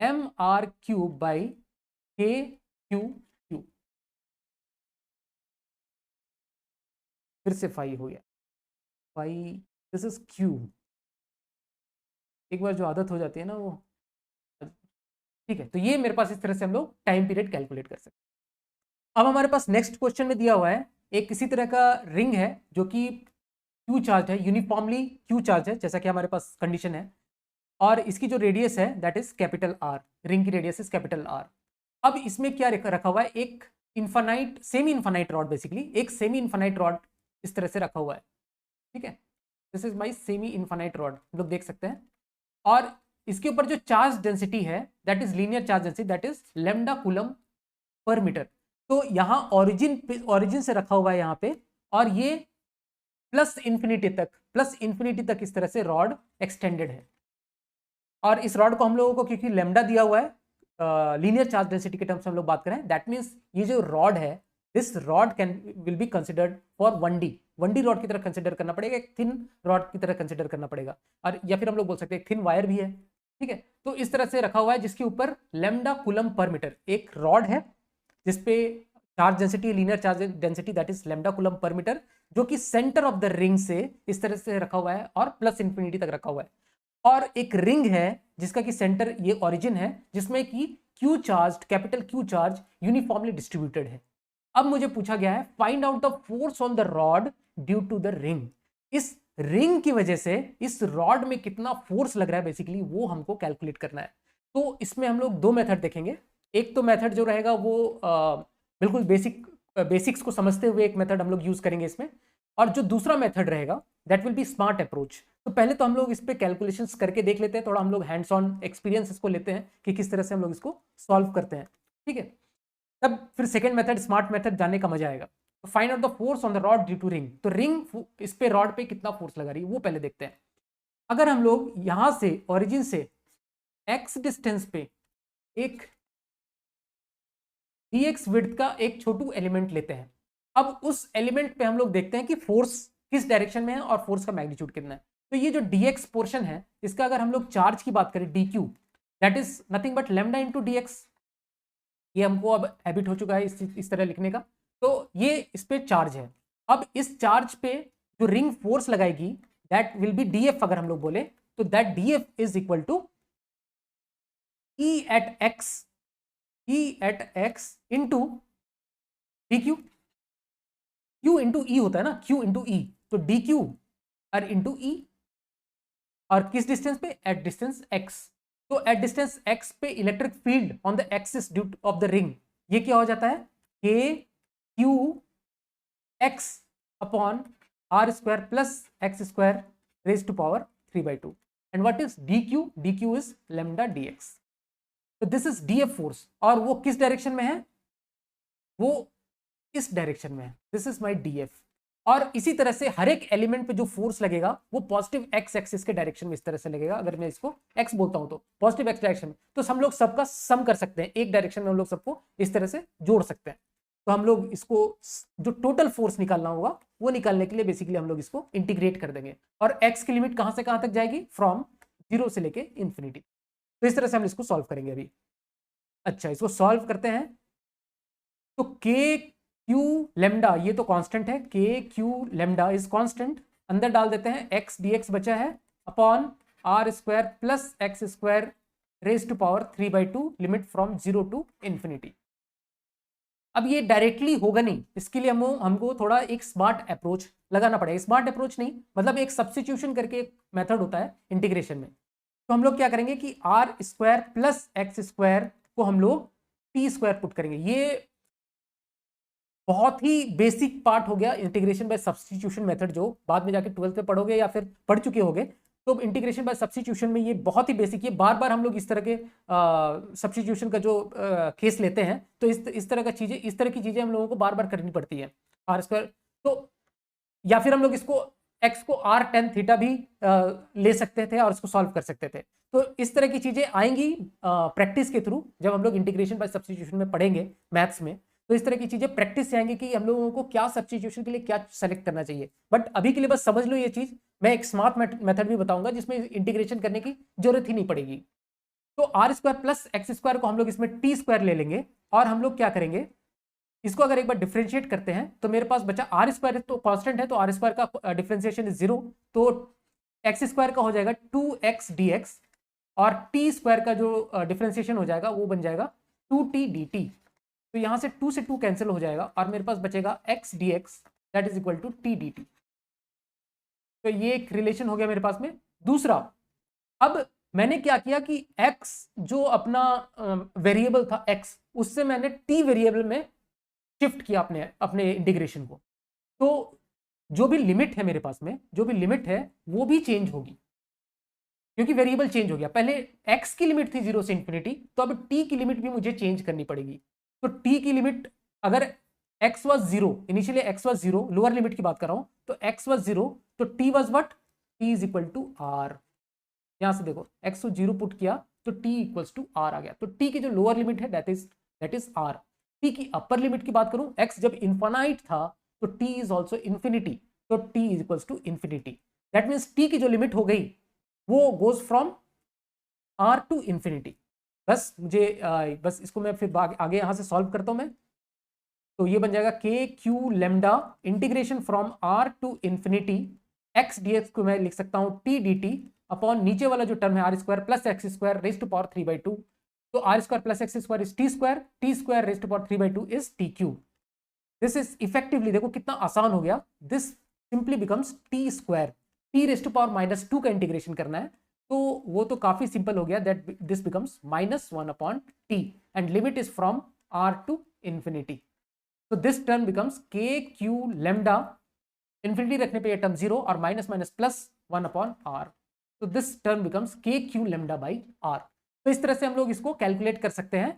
m r cube by के क्यू क्यू, फिर से फाई हो गया, फाई दिस इज क्यू, एक बार जो आदत हो जाती है ना वो, ठीक है। तो ये मेरे पास इस तरह से हम लोग टाइम पीरियड कैलकुलेट कर सकते हैं। अब हमारे पास नेक्स्ट क्वेश्चन में दिया हुआ है एक किसी तरह का रिंग है जो कि क्यू चार्ज है, यूनिफॉर्मली क्यू चार्ज है, जैसा कि हमारे पास कंडीशन है, और इसकी जो रेडियस है that is capital R, ring की रेडियस इज कैपिटल आर। अब इसमें क्या रखा हुआ है, एक infinite semi infinite rod, basically एक सेमी इन्फानाइट रॉड इस तरह से रखा हुआ है, ठीक है। This is my semi infinite rod, हम लोग देख सकते हैं। और इसके ऊपर जो चार्ज डेंसिटी है that is linear charge density, that is lambda coulomb per metre. तो यहाँ ओरिजिन से रखा हुआ है यहाँ पे, और ये प्लस इन्फिनिटी तक इस तरह से रॉड एक्सटेंडेड है। और इस रॉड को हम लोगों को क्योंकि लैम्डा दिया हुआ है लीनियर चार्ज डेंसिटी के टर्म्स में हम लोग बात करें, दैट मीन्स ये जो रॉड है this rod will be considered for 1D rod की तरह कंसिडर करना पड़ेगा, एक थिन रॉड की तरह कंसिडर करना पड़ेगा, और या फिर हम लोग बोल सकते हैं थिन वायर भी है, ठीक है। तो इस तरह से रखा हुआ है जिसके ऊपर लैम्डा कूलम पर मीटर, एक रॉड है जिसपे charge density linear charge density that is lambda coulomb per metre, जो कि सेंटर ऑफ द रिंग से इस तरह से रखा हुआ है और प्लस इन्फिनिटी तक रखा हुआ है। और एक रिंग है जिसका कि सेंटर ये ओरिजिन है, जिसमें कि q charge, capital Q charge uniformly distributed है। अब मुझे पूछा गया है find out the force on the rod due to the ring. इस रिंग की वजह से इस रॉड में कितना फोर्स लग रहा है बेसिकली वो हमको कैलकुलेट करना है। तो इसमें हम लोग दो मेथड देखेंगे। एक तो मेथड जो रहेगा वो बिल्कुल बेसिक्स को समझते हुए एक मेथड हम लोग यूज करेंगे इसमें, और जो दूसरा मेथड रहेगा that will B smart approach. तो पहले तो हम लोग इस पे कैलकुलेशंस करके देख लेते हैं, थोड़ा हम लोग हैंड्स ऑन एक्सपीरियंस इसको लेते हैं कि किस तरह से हम लोग इसको सॉल्व करते हैं, ठीक है। तब फिर सेकंड मेथड स्मार्ट मेथड जानने का मजा आएगा। तो find out the force on the rod due to ring, तो रिंग इस पे रॉड पे कितना फोर्स लगा रही है वो पहले देखते हैं। अगर हम लोग यहां से ओरिजिन से x डिस्टेंस पे एक dx विड्थ का एक छोटू एलिमेंट लेते हैं, अब उस एलिमेंट पे हम लोग देखते हैं कि फोर्स किस डायरेक्शन में है और फोर्स का मैग्नीट्यूड कितना है। तो ये जो dx पोर्शन है इसका अगर हम लोग चार्ज की बात करें dq, that is nothing but lambda into dx, ये हमको अब हैबिट हो चुका है इस तरह लिखने का। तो ये इस पे चार्ज है। अब इस चार्ज पे जो रिंग फोर्स लगाएगी दैट विल बी df, अगर हम लोग बोले तो that df is equal to e at x into dq, q into E होता है ना, q इंटू ई, तो dq और इंटू ई, और किस डिस्टेंस पे, एट डिस्टेंस x। तो एट डिस्टेंस x पे electric field on the axis of the ring ये क्या हो जाता है, k q x upon r square plus x square raise to power 3/2, and what is dq, dq is lambda dx। तो दिस इज df फोर्स, और वो किस डायरेक्शन में है, वो इस डायरेक्शन में है, दिस इज माय df। और इसी तरह से हर एक एलिमेंट पे जो फोर्स लगेगा वो पॉजिटिव x एक्सिस के डायरेक्शन में इस तरह से लगेगा। अगर मैं इसको x बोलता हूं तो पॉजिटिव x डायरेक्शन में, तो हम लोग सबका सम कर सकते हैं, एक डायरेक्शन में हम लोग सबको इस तरह से जोड़ सकते हैं। तो हम लोग इसको जो टोटल फोर्स निकालना होगा वो निकालने के लिए बेसिकली हम लोग इसको इंटीग्रेट कर देंगे, और x की लिमिट कहां से कहां तक जाएगी, फ्रॉम 0 से लेके इंफिनिटी। तो इस तरह से हम इसको सॉल्व करेंगे अभी। अच्छा, इसको सॉल्व करते हैं। तो के क्यू लेमडा ये तो कांस्टेंट है, के क्यू लेमडा इज कांस्टेंट, अंदर डाल देते हैं x dx बचा है upon r square plus x square raise to power 3/2, limit from 0 to infinity. अब ये डायरेक्टली होगा नहीं, इसके लिए हमको थोड़ा एक स्मार्ट अप्रोच लगाना पड़ेगा। स्मार्ट अप्रोच नहीं मतलब एक सब्स्टिट्यूशन करके एक मेथड होता है इंटीग्रेशन में। तो हम लोग क्या करेंगे कि r square plus x square को हम लोग टी स्क्वायर पुट करेंगे। ये बहुत ही बेसिक पार्ट हो गया इंटीग्रेशन बाय सब्स्टिट्यूशन मेथड, जो बाद में जाके 12th में पढ़ोगे या फिर पढ़ चुके होगे। तो इंटीग्रेशन बाय सब्स्टिट्यूशन में ये बहुत ही बेसिक, ये बार बार हम लोग इस तरह के सब्स्टिट्यूशन का जो केस लेते हैं, तो इस तरह का चीजें, इस तरह की चीजें हम लोगों को बार बार करनी पड़ती है। आर स्क्वायर, तो या फिर हम लोग इसको x को r tan थीटा भी ले सकते थे और इसको सॉल्व कर सकते थे। तो इस तरह की चीजें आएंगी प्रैक्टिस के थ्रू, जब हम लोग इंटीग्रेशन बाय सब्स्टिट्यूशन में पढ़ेंगे मैथ्स में। तो इस तरह की चीजें प्रैक्टिस से आएंगी कि हम लोगों को क्या सब्स्टिट्यूशन के लिए क्या सेलेक्ट करना चाहिए। बट अभी के लिए बस समझ लो ये चीज। मैं एक स्मार्ट मेथड भी बताऊंगा जिसमें इंटीग्रेशन करने की जरूरत ही नहीं पड़ेगी। तो r square plus x square को हम लोग इसमें टी स्क्वायर ले लेंगे, और हम लोग क्या करेंगे, इसको अगर एक बार डिफरेंशिएट करते हैं तो मेरे पास बचा आर स्क्वायर, तो कांस्टेंट है तो आर स्क्वायर का डिफरेंशिएशन इज 0, तो एक्स स्क्वायर का हो जाएगा 2x dx, और टी स्क्वायर का जो डिफरेंशिएशन हो जाएगा वो बन जाएगा 2t dt। तो यहां से 2 से 2 कैंसिल हो जाएगा और मेरे पास बचेगा x dx that is equal to t dt। तो ये एक रिलेशन हो गया मेरे पास में। दूसरा, अब मैंने क्या किया कि x जो अपना वेरिएबल था x, उससे मैंने t वेरिएबल में शिफ्ट किया अपने अपने इंटीग्रेशन को। तो जो भी लिमिट है मेरे पास में, जो भी लिमिट है वो भी चेंज होगी, क्योंकि वेरिएबल चेंज हो गया। पहले x की लिमिट थी 0 से इंफिनिटी, तो अब t की लिमिट भी मुझे चेंज करनी पड़ेगी। तो t की लिमिट, अगर x was 0, initially x was 0, lower limit की बात कर रहा हूं, तो x वाज 0, तो t was what, t is equal to r। यहां से देखो x को 0 पुट किया तो t इक्वल्स टू r आ गया। तो t की जो लोअर लिमिट है दैट इज r। t की अपर लिमिट की बात करूं, x जब इनफाइनाइट था तो t इज ऑल्सो इन्फिनिटी, तो t is equals to infinity. That means t की जो लिमिट हो गई वो goes from r to infinity. बस मुझे बस इसको मैं फिर आगे यहां से सॉल्व करता हूं मैं। तो ये बन जाएगा k q lambda integration from r to infinity x dx को मैं लिख सकता हूं t dt अपॉन नीचे वाला जो टर्म है r square plus x square raise to power 3/2। तो r square plus x square is t square raise to power 3/2 is t cube. This is effectively, देखो कितना आसान हो गया, this simply becomes t square. T raise to power -2 का इंटीग्रेशन करना है तो वो तो काफी सिंपल हो गया, that this becomes -1 upon t and limit is from r to infinity. तो this term becomes k q lambda, infinity रखने पे ये टर्म 0 और minus minus plus 1 upon r। तो this term becomes k q lambda by r। तो इस तरह से हम लोग इसको कैलकुलेट कर सकते हैं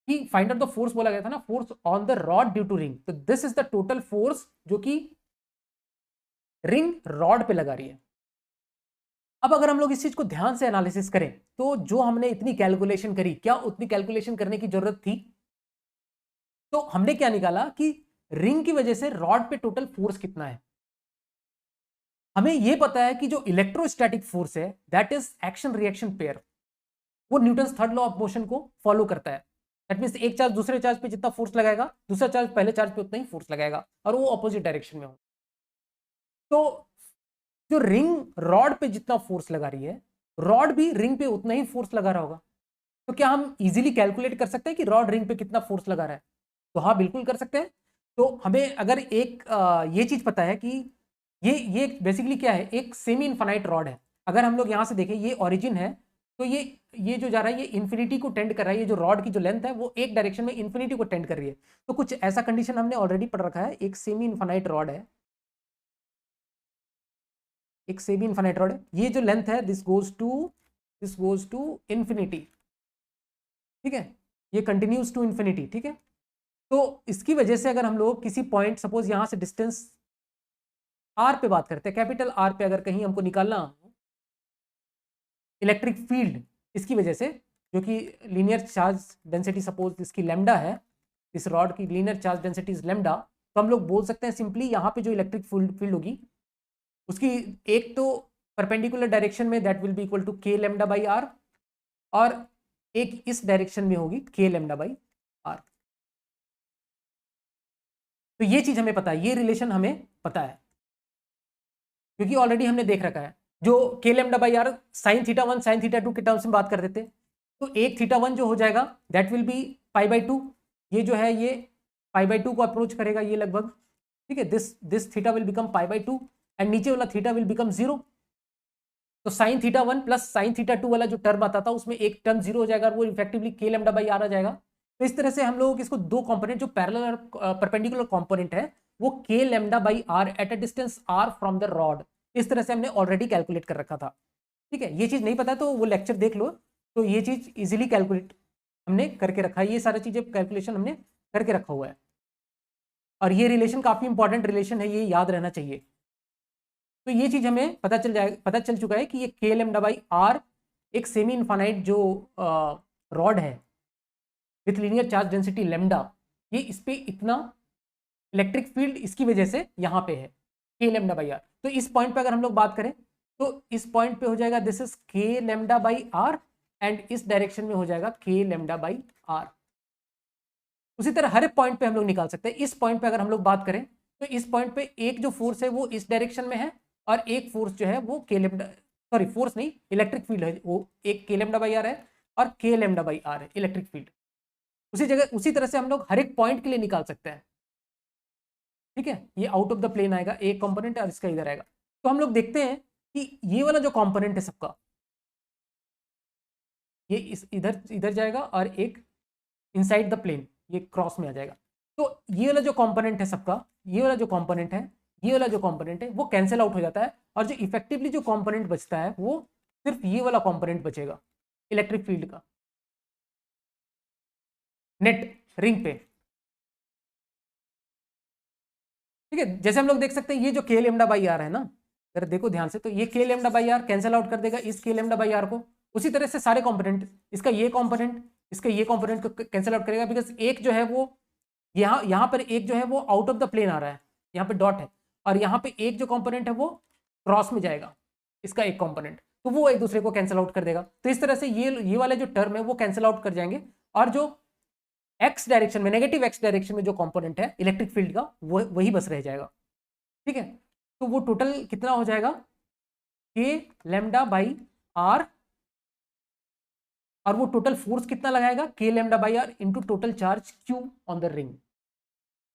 कि फाइंड आउट द फोर्स बोला गया था ना, force on the rod due to ring. तो this is the total force जो कि रिंग रॉड पे लगा रही है। अब अगर हम लोग इस चीज को ध्यान से एनालिसिस करें तो जो हमने इतनी कैलकुलेशन करी, क्या उतनी कैलकुलेशन करने की जरूरत थी? तो हमने क्या निकाला कि रिंग की वजह से रॉड पे टोटल फोर्स कितना है। हमें यह पता है कि जो इलेक्ट्रोस्टैटिक फोर्स है that is action reaction pair, वो Newton's third law of motion को फॉलो करता है। दैट मींस एक चार्ज दूसरे चार्ज पे जितना फोर्स लगाएगा, दूसरा चार्ज पहले चार्ज पे उतना ही फोर्स लगाएगा, और वो ऑपोजिट डायरेक्शन में हो। तो जो रिंग रॉड पे जितना फोर्स लगा रही है, रॉड भी रिंग पे उतना ही फोर्स लगा रहा होगा। तो क्या हम इजीली कैलकुलेट कर सकते हैं कि रॉड रिंग पे कितना फोर्स लगा रहा है? तो हाँ, बिल्कुल कर सकते हैं। तो हमें अगर एक ये चीज पता है कि ये बेसिकली क्या है, एक सेमी इनफाइनाइट रॉड है। अगर हम लोग यहां से देखें, ये ओरिजिन है, तो ये जो जा रहा है ये इन्फिनिटी को टेंड कर रहा है। ये जो रॉड की जो लेंथ है वो एक डायरेक्शन में इन्फिनिटी को टेंड कर रही है। तो कुछ ऐसा कंडीशन हमने ऑलरेडी पढ़ रखा है। एक सेमी इनफाइनाइट रॉड है, एक सेमी इनफाइनाइट रॉड है, ये जो लेंथ है दिस गोज टू इन्फिनिटी, ठीक है, ये कंटिन्यूज टू इन्फिनिटी, ठीक है। तो इसकी वजह से अगर हम लोग किसी पॉइंट, सपोज यहां से डिस्टेंस आर पे बात करते हैं, कैपिटल आर पे अगर कहीं हमको निकालना इलेक्ट्रिक फील्ड, इसकी वजह से, जो कि लीनियर चार्ज डेंसिटी सपोज इसकी लैम्डा है, इस रॉड की linear charge density is lambda, तो हम लोग बोल सकते हैं सिंपली यहाँ पे जो इलेक्ट्रिक फील्ड होगी उसकी एक तो परपेंडिकुलर डायरेक्शन में that will be equal to k lambda by r, और एक इस डायरेक्शन में होगी के लैम्डा बाई आर। तो ये चीज हमें पता है, ये रिलेशन हमें पता है, क्योंकि ऑलरेडी हमने देख रखा है। जो k lambda by r sine theta 1 sine theta 2 के टर्म्स में बात कर देते, तो एक थीटा 1 जो हो जाएगा दैट विल बी π/2, ये जो है ये π/2 को अप्रोच करेगा ये लगभग, ठीक है। This theta will become π/2 and नीचे वाला थीटा विल बिकम 0। तो sine theta 1 plus sine theta 2 वाला जो टर्म आता था उसमें एक टर्म जीरो हो जाएगा और वो इफेक्टिवली के लैम्डा बाई आर आ जाएगा। तो इस तरह से हम लोग इसको दो कंपोनेंट जो पैरेलल और परपेंडिकुलर कंपोनेंट है वो k lambda by r at a distance r from the rod, इस तरह से हमने ऑलरेडी कैलकुलेट कर रखा था। ठीक है, ये चीज नहीं पता तो वो लेक्चर देख लो, तो ये चीज इजीली कैलकुलेट हमने करके रखा है, ये सारी चीजें कैलकुलेशन हमने करके रखा हुआ है। और ये रिलेशन काफी इंपॉर्टेंट रिलेशन है, ये याद रहना चाहिए। तो ये चीज हमें पता चल चुका है कि ये के लैम्डा बाई आर एक सेमी इनफाइनाइट जो रॉड है with linear charge density lambda, ये इस पे इतना इलेक्ट्रिक फील्ड इसकी वजह से यहाँ पे है के लैम्डा बाई आर। तो इस पॉइंट पे अगर हम लोग बात करें तो इस पॉइंट पे हो जाएगा this is K lambda by are and इस डायरेक्शन में हो जाएगा के लैम्डा बाई आर। उसी तरह हर एक पॉइंट पे हम लोग निकाल सकते हैं। इस पॉइंट पे अगर हम लोग बात करें तो इस पॉइंट पे एक जो फोर्स है वो इस डायरेक्शन में है और एक फोर्स जो है वो के लैम्डा, सॉरी फोर्स नहीं, इलेक्ट्रिक फील्ड है, वो एक के लैम्डा बाई आर है और के लैम्डा बाई आर है इलेक्ट्रिक फील्ड। उसी तरह से हम लोग हर एक पॉइंट के लिए निकाल सकते हैं। ठीक है, ये आउट ऑफ द प्लेन आएगा एक कंपोनेंट और इसका इधर आएगा। तो हम लोग देखते हैं कि ये वाला जो कंपोनेंट है सबका, ये इस इधर इधर जाएगा और एक इनसाइड द प्लेन ये क्रॉस में आ जाएगा। तो ये वाला जो कंपोनेंट है सबका, ये वाला जो कंपोनेंट है, ये वाला जो कंपोनेंट है वो कैंसिल आउट हो जाता है और जो इफेक्टिवली जो कंपोनेंट बचता है वो सिर्फ ये वाला कंपोनेंट बचेगा इलेक्ट्रिक फील्ड का नेट रिंग पे। ठीक है, जैसे हम लोग देख सकते हैं ये जो के लैम्डा बाई आर है ना, अगर देखो ध्यान से तो ये k lambda by r cancel out कर देगा इस के लैम्डा बाई आर को। उसी तरह से सारे कंपोनेंट, इसका ये कंपोनेंट इसका ये कंपोनेंट को कैंसिल आउट करेगा, बिकॉज एक जो है वो यहाँ पर एक जो है वो आउट ऑफ द प्लेन आ रहा है, यहाँ पे डॉट है, और यहाँ पे एक जो कंपोनेंट है वो क्रॉस में जाएगा इसका एक कंपोनेंट, तो वो एक दूसरे को कैंसिल आउट कर देगा। तो इस तरह से ये वाले जो टर्म है वो कैंसिल आउट कर जाएंगे और जो एक्स डायरेक्शन में, नेगेटिव एक्स डायरेक्शन में जो कंपोनेंट है इलेक्ट्रिक फील्ड का वो वही बस रह जाएगा। ठीक है, तो वो टोटल कितना हो जाएगा के लैम्डा बाई आर, और वो टोटल फोर्स कितना लगाएगा k lambda by are into total charge q on the ring.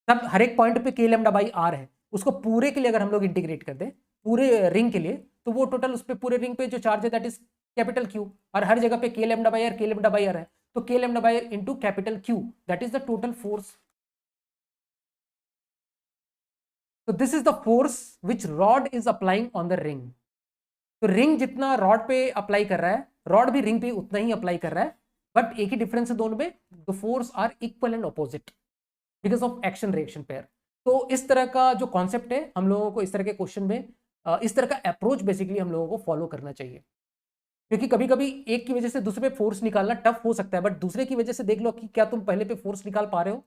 तब हर एक पॉइंट पे के लैम्डा बाई आर है, उसको पूरे के लिए अगर हम लोग इंटीग्रेट कर दें पूरे रिंग के लिए तो वो टोटल उस पे पूरे रिंग पे जो चार्ज है दैट इज कैपिटल क्यू, और हर जगह पे के लैम्डा बाई आर है, तो K lambda by are into capital Q that is the total force. तो this is the force which rod is applying on the ring. तो रिंग जितना रॉड पे अप्लाई कर रहा है, रॉड भी रिंग पे उतना ही अप्लाई कर रहा है, बट एक ही डिफरेंस है दोनों में, the force are equal and opposite because of action reaction pair. तो इस तरह का जो कॉन्सेप्ट है हम लोगों को इस तरह के क्वेश्चन में इस तरह का अप्रोच बेसिकली हम लोगों को फॉलो करना चाहिए, क्योंकि कभी कभी एक की वजह से दूसरे पे फोर्स निकालना टफ हो सकता है, बट दूसरे की वजह से देख लो कि क्या तुम पहले पे फोर्स निकाल पा रहे हो।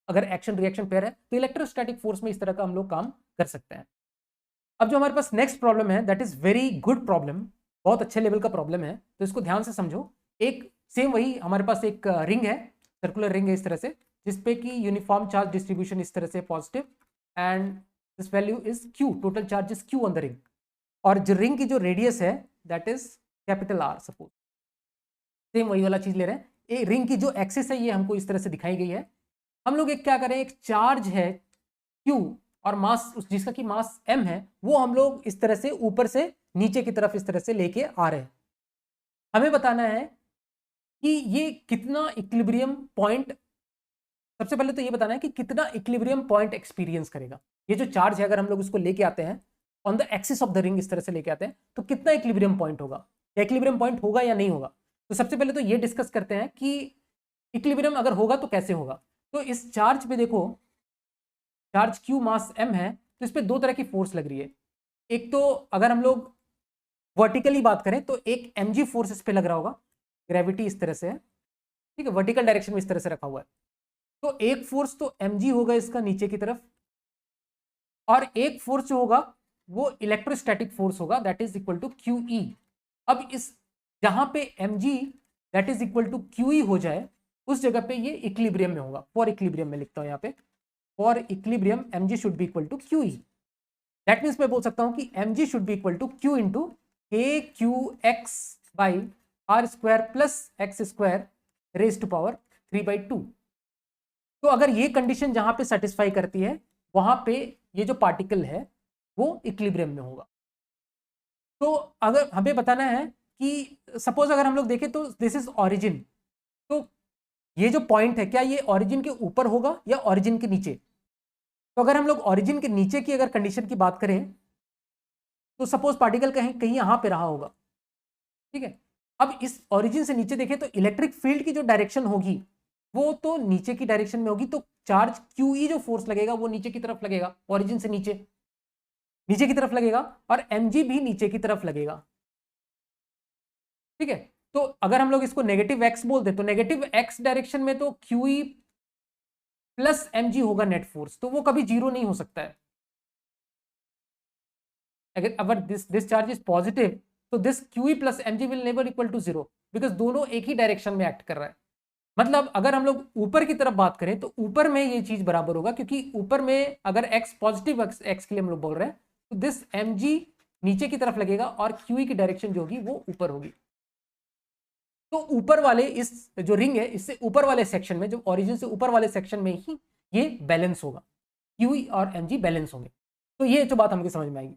अगर एक्शन रिएक्शन पेयर है तो इलेक्ट्रोस्टैटिक फोर्स में इस तरह का हम लोग काम कर सकते हैं। अब जो हमारे पास नेक्स्ट प्रॉब्लम है that is very good problem, बहुत अच्छे लेवल का प्रॉब्लम है, तो इसको ध्यान से समझो। एक सेम वही हमारे पास एक रिंग है, सर्कुलर रिंग है इस तरह से, जिसपे कि यूनिफॉर्म चार्ज डिस्ट्रीब्यूशन इस तरह से positive and this value is Q, total charge is Q on the ring, और जो रिंग की जो रेडियस है that is capital are suppose. Same वही वाला चीज ले रहे हैं, ये रिंग की जो एक्सिस है ये हमको इस तरह से दिखाई गई है। हम लोग एक क्या करें, एक चार्ज है क्यू और मास जिसका कि मास m है, वो हम लोग इस तरह से ऊपर से नीचे की तरफ इस तरह से लेके आ रहे हैं। हमें बताना है कि ये कितना इक्विलिब्रियम पॉइंट, सबसे पहले तो ये बताना है कि कितना इक्विलिब्रियम पॉइंट एक्सपीरियंस करेगा। ये जो चार्ज है अगर हम लोग इसको लेके आते हैं on the axis of the ring, इस तरह से लेके आते हैं, तो कितना इक्विलिब्रियम पॉइंट होगा, या इक्विलिब्रियम पॉइंट होगा या नहीं होगा। तो सबसे पहले तो ये डिस्कस करते हैं कि इक्विलिब्रियम अगर होगा तो कैसे होगा। तो इस चार्ज पे देखो, चार्ज क्यू मास m है, तो इस पे दो तरह की फोर्स लग रही है। एक तो अगर हम लोग वर्टिकली बात करें तो एक mg फोर्स इस पे लग रहा होगा, ग्रेविटी इस तरह से है, ठीक है, वर्टिकल डायरेक्शन में इस तरह से रखा हुआ है। तो एक फोर्स तो mg होगा इसका नीचे की तरफ, और एक फोर्स जो होगा वो इलेक्ट्रोस्टैटिक फोर्स होगा that is equal to QE। अब इस जहां पे mg that is equal to QE हो जाए उस जगह पे ये इक्विलिब्रियम में होगा। फॉर इक्विलिब्रियम में लिखता हूं यहाँ पे, for equilibrium mg should be equal to QE। That means मैं बोल सकता हूं कि mg should be equal to Q into KQX by r square plus x square raise to power 3/2। तो अगर ये कंडीशन जहां पे सेटिस्फाई करती है वहां पे ये जो पार्टिकल है वो इक्विलिब्रियम में होगा। तो अगर हमें बताना है कि सपोज अगर हम लोग देखें तो दिस इज ऑरिजिन, तो ये जो पॉइंट है क्या ये ऑरिजिन के ऊपर होगा या ऑरिजिन के नीचे? तो अगर हम लोग ऑरिजिन के नीचे की अगर कंडीशन की बात करें तो सपोज पार्टिकल कहीं कहीं यहां पे रहा होगा, ठीक है। अब इस ओरिजिन से नीचे देखें तो इलेक्ट्रिक फील्ड की जो डायरेक्शन होगी वो तो नीचे की डायरेक्शन में होगी, तो चार्ज QE जो फोर्स लगेगा वो नीचे की तरफ लगेगा, ओरिजिन से नीचे नीचे की तरफ लगेगा, और mg भी नीचे की तरफ लगेगा, ठीक है। तो अगर हम लोग इसको नेगेटिव x बोल दे तो नेगेटिव x डायरेक्शन में तो QE प्लस mg होगा नेट फोर्स, तो वो कभी जीरो नहीं हो सकता है। अगर दिस चार्ज इज पॉजिटिव तो this QE plus mg will never equal to zero, because दोनों एक ही डायरेक्शन में एक्ट कर रहा है। मतलब अगर हम लोग ऊपर की तरफ बात करें तो ऊपर में ये चीज बराबर होगा, क्योंकि ऊपर में अगर x पॉजिटिव x के लिए हम लोग बोल रहे हैं तो दिस mg नीचे की तरफ लगेगा और QE की डायरेक्शन जो होगी वो ऊपर होगी। तो ऊपर वाले इस जो रिंग है इससे ऊपर वाले सेक्शन में, जो ओरिजिन से ऊपर वाले सेक्शन में ही ये बैलेंस होगा, QE और mg बैलेंस होंगे। तो ये तो बात हमको समझ में आएगी।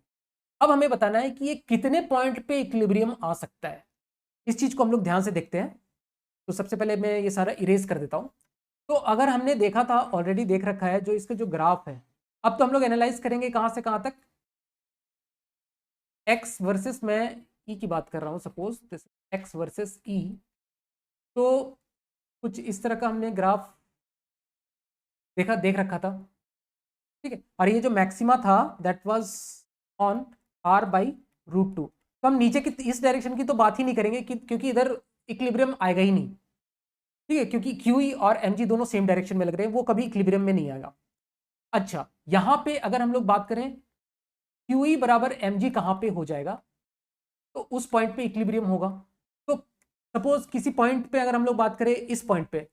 अब हमें बताना है कि ये कितने पॉइंट पे इक्विलिब्रियम आ सकता है, इस चीज को हम लोग ध्यान से देखते हैं। तो सबसे पहले मैं ये सारा इरेज कर देता हूं। तो अगर हमने देखा था, ऑलरेडी देख रखा है जो इसका जो ग्राफ है, अब तो हम लोग एनालाइज करेंगे कहां से कहां तक, x वर्सेस, मैं e की बात कर रहा हूं, suppose this x versus e। तो कुछ इस तरह का हमने ग्राफ देख रखा था, ठीक है। और ये जो मैक्सिमा था दैट वाज ऑन r/√2। तो हम नीचे की इस डायरेक्शन की तो बात ही नहीं करेंगे क्योंकि इधर इक्विलिब्रियम आएगा ही नहीं, ठीक है, क्योंकि QE और mg दोनों सेम डायरेक्शन में लग रहे हैं, वो कभी इक्विलिब्रियम में नहीं आएगा। अच्छा, यहां पे अगर हम लोग बात करें QE बराबर mg कहां पे हो जाएगा, तो उस पॉइंट पे इक्विलिब्रियम होगा। तो सपोज किसी पॉइंट पे अगर हम लोग बात करें इस पॉइंट पे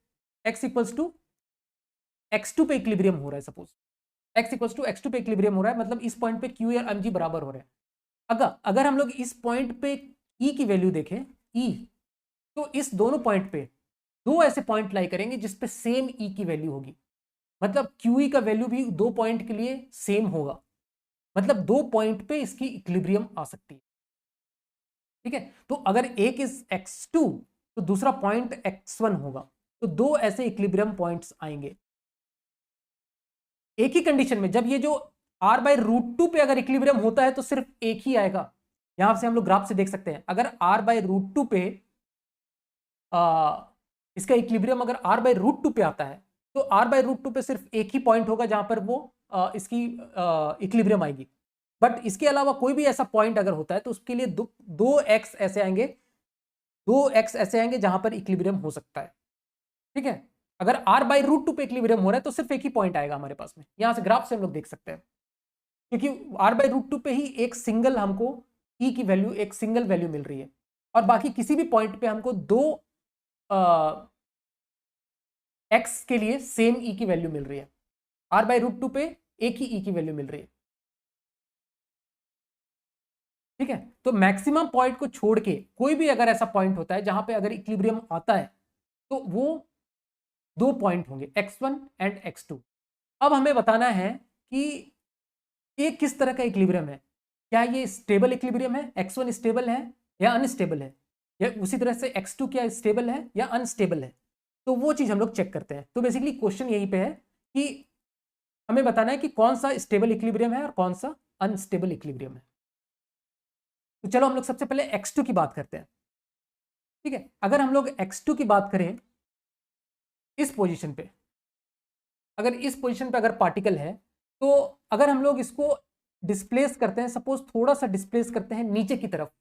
x इक्वल्स टू x2 पे इक्विलिब्रियम हो रहा है, suppose x equals to x2 पे इक्विलिब्रियम हो रहा है, मतलब इस पॉइंट पे QE और mg बराबर हो रहे हैं। अगर अगर हम लोग इस पॉइंट पे E की वैल्यू देखें, E, तो इस दोनों पॉइंट पे दो ऐसे पॉइंट लाई करेंगे जिसपे सेम E की वैल्यू होगी, मतलब QE का वैल्यू भी दो पॉइंट के लिए सेम होगा, मतलब दो पॉइंट पे इसकी इक्विलिब्रियम आ सकती है, ठीक है। तो अगर एक इज x2 तो दूसरा पॉइंट x1 होगा, तो दो ऐसे इक्विलिब्रियम पॉइंट्स आएंगे। एक ही कंडीशन में जब ये जो r/√2 पे अगर इक्विलिब्रियम होता है तो सिर्फ एक ही आएगा। यहां से हम लोग ग्राफ से देख सकते हैं, अगर r/√2 पे इसका इक्विलिब्रियम अगर r/√2 पे आता है तो r/√2 पे सिर्फ एक ही पॉइंट होगा जहां पर वो इसकी इक्विलिब्रियम आएगी। बट इसके अलावा कोई भी ऐसा पॉइंट अगर होता है तो उसके लिए दो x ऐसे आएंगे, दो x ऐसे आएंगे जहां पर इक्विलिब्रियम हो सकता है, ठीक है। अगर r/√2 पे इक्विलिब्रियम हो रहा है तो सिर्फ एक ही पॉइंट आएगा हमारे पास में, यहां से ग्राफ से हम लोग देख सकते हैं, क्योंकि r/√2 पे ही एक सिंगल हमको E की वैल्यू, एक सिंगल वैल्यू मिल रही है, और बाकी किसी भी पॉइंट पे हमको दो x के लिए सेम E की वैल्यू मिल रही है, r/√2 पे एक ही E की वैल्यू मिल रही है, ठीक है। तो मैक्सिमम पॉइंट को छोड़ के कोई भी अगर ऐसा पॉइंट होता है जहां पे अगर इक्विलिब्रियम आता है तो वो दो पॉइंट होंगे, x1 एंड x2। अब हमें बताना है कि ये किस तरह का इक्विलिब्रियम है, क्या ये स्टेबल इक्विलिब्रियम है, x1 स्टेबल है या अनस्टेबल है, या उसी तरह से x2 क्या स्टेबल है या अनस्टेबल है। तो वो चीज हम लोग चेक करते हैं। तो बेसिकली क्वेश्चन यहीं पे है कि हमें बताना है कि कौन सा स्टेबल इक्विलिब्रियम है और कौन सा अनस्टेबल इक्विलिब्रियम है। तो चलो हम लोग सबसे पहले x2 की बात करते हैं, ठीक है। अगर हम लोग x2 की बात करें इस पोजीशन पे, अगर इस पोजीशन पे अगर पार्टिकल है तो अगर हम लोग इसको डिस्प्लेस करते हैं, सपोज थोड़ा सा डिस्प्लेस करते हैं नीचे की तरफ,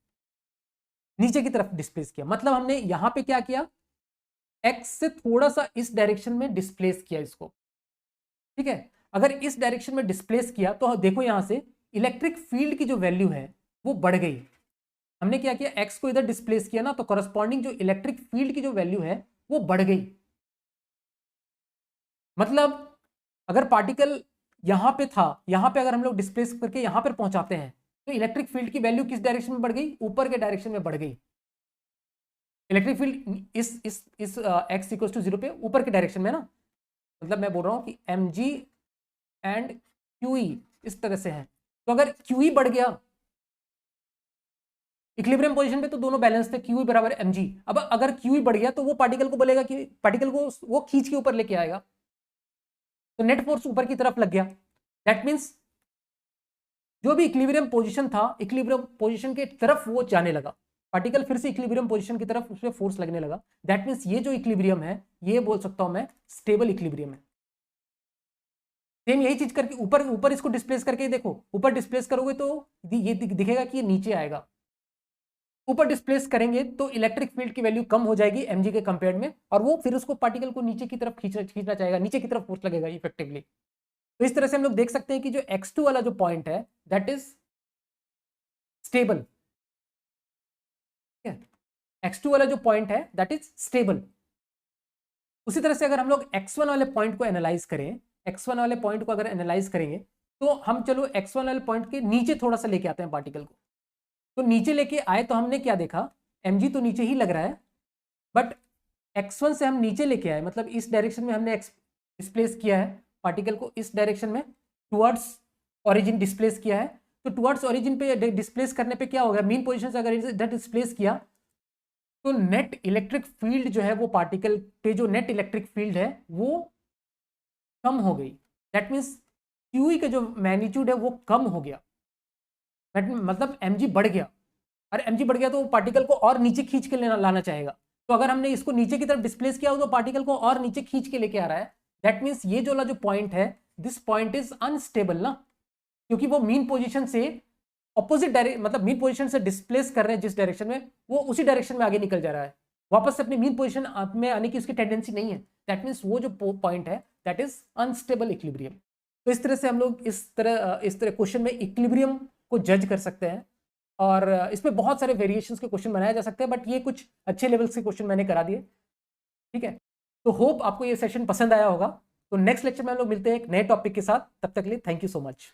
नीचे की तरफ डिस्प्लेस किया, मतलब हमने यहां पे क्या किया, x से थोड़ा सा इस डायरेक्शन में डिस्प्लेस किया इसको, ठीक है। अगर इस डायरेक्शन में डिस्प्लेस किया तो देखो यहां से इलेक्ट्रिक फील्ड की जो वैल्यू है वो बढ़ गई। हमने क्या किया, x को इधर डिस्प्लेस किया ना, तो करस्पॉन्डिंग जो इलेक्ट्रिक फील्ड की जो वैल्यू है वो बढ़ गई। मतलब अगर पार्टिकल यहां पे था, यहां पे अगर हम लोग डिस्प्लेस करके यहां पर पहुंचाते हैं तो इलेक्ट्रिक फील्ड की वैल्यू किस डायरेक्शन में बढ़ गई, ऊपर के डायरेक्शन में बढ़ गई। इलेक्ट्रिक फील्ड इस x इक्वल टू 0 पे ऊपर के डायरेक्शन में ना, मतलब मैं बोल रहा हूं कि mg एंड QE इस तरह से है। तो अगर QE बढ़ गया इक्विलिब्रियम पोजीशन पे तो दोनों बैलेंस थे, क्यू बराबर mg। अब अगर क्यू बढ़ गया तो वो पार्टिकल को बोलेगा कि पार्टिकल को वो खींच के ऊपर लेके आएगा, तो नेट फोर्स ऊपर की तरफ लग गया। दैट मीन्स जो भी इक्विलिब्रियम पोजीशन था, इक्विलिब्रियम पोजीशन के तरफ वो जाने लगा, पार्टिकल फिर से इक्विलिब्रियम पोजीशन की तरफ उसमें फोर्स लगने लगा। दैट मीन्स ये जो इक्विलिब्रियम है, ये बोल सकता हूं मैं स्टेबल इक्विलिब्रियम है। सेम यही चीज करके ऊपर ऊपर इसको डिस्प्लेस करके देखो, ऊपर डिस्प्लेस करोगे तो ये दिखेगा कि ये नीचे आएगा। ऊपर डिस्प्लेस करेंगे तो इलेक्ट्रिक फील्ड की वैल्यू कम हो जाएगी mg के कंपेयर में, और वो फिर उसको पार्टिकल को नीचे की तरफ खींचना चाहेगा, नीचे की तरफ फोर्स लगेगा इफेक्टिवली। तो इस तरह से हम लोग देख सकते हैं कि जो x2 वाला जो पॉइंट है दैट इज स्टेबल। x2 वाला जो पॉइंट है दैट इज स्टेबल। उसी तरह से अगर हम लोग x1 वाले पॉइंट को एनालाइज करें, x1 वाले पॉइंट को अगर एनालाइज करेंगे तो हम चलो x1 वाले पॉइंट के नीचे थोड़ा सा लेके आते हैं पार्टिकल को। तो नीचे लेके आए तो हमने क्या देखा, mg तो नीचे ही लग रहा है, बट x1 से हम नीचे लेके आए, मतलब इस डायरेक्शन में हमने डिस्प्लेस किया है पार्टिकल को, इस डायरेक्शन में टुवर्ड्स ओरिजिन डिस्प्लेस किया है। तो टुवर्ड्स ओरिजिन पे डिस्प्लेस करने पे क्या होगा, मीन पोजीशन से अगर इधर डिस्प्लेस किया तो नेट इलेक्ट्रिक फील्ड जो है वो पार्टिकल पे जो नेट इलेक्ट्रिक फील्ड है वो कम हो गई। दैट मीन्स क्यू का जो मैग्नीट्यूड है वो कम हो गया, मतलब mg बढ़ गया। और mg बढ़ गया तो पार्टिकल को और नीचे खींच के लाना चाहेगा। तो अगर हमने इसको नीचे की तरफ डिस्प्लेस किया हो तो पार्टिकल को और नीचे खींच के लेके आ रहा है। दैट मीन्स ये जो पॉइंट है, दिस पॉइंट इज अनस्टेबल ना, क्योंकि वो मीन पोजीशन से ऑपोजिट डायरेक्शन, मतलब मीन पोजीशन से डिस्प्लेस कर रहे हैं जिस डायरेक्शन में, वो उसी डायरेक्शन में आगे निकल जा रहा है, वापस से अपनी मीन पोजीशन में आने की उसकी टेंडेंसी नहीं है। दैट मीन्स वो जो पॉइंट है दैट इज अनस्टेबल इक्विलिब्रियम। तो इस तरह से हम लोग इस तरह क्वेश्चन में इक्विलिब्रियम को जज कर सकते हैं, और इसमें बहुत सारे वेरिएशंस के क्वेश्चन बनाए जा सकते हैं, बट ये कुछ अच्छे लेवल्स के क्वेश्चन मैंने करा दिए। ठीक है, तो होप आपको ये सेशन पसंद आया होगा। तो नेक्स्ट लेक्चर में हम लोग मिलते हैं एक नए टॉपिक के साथ, तब तक के लिए थैंक यू सो मच।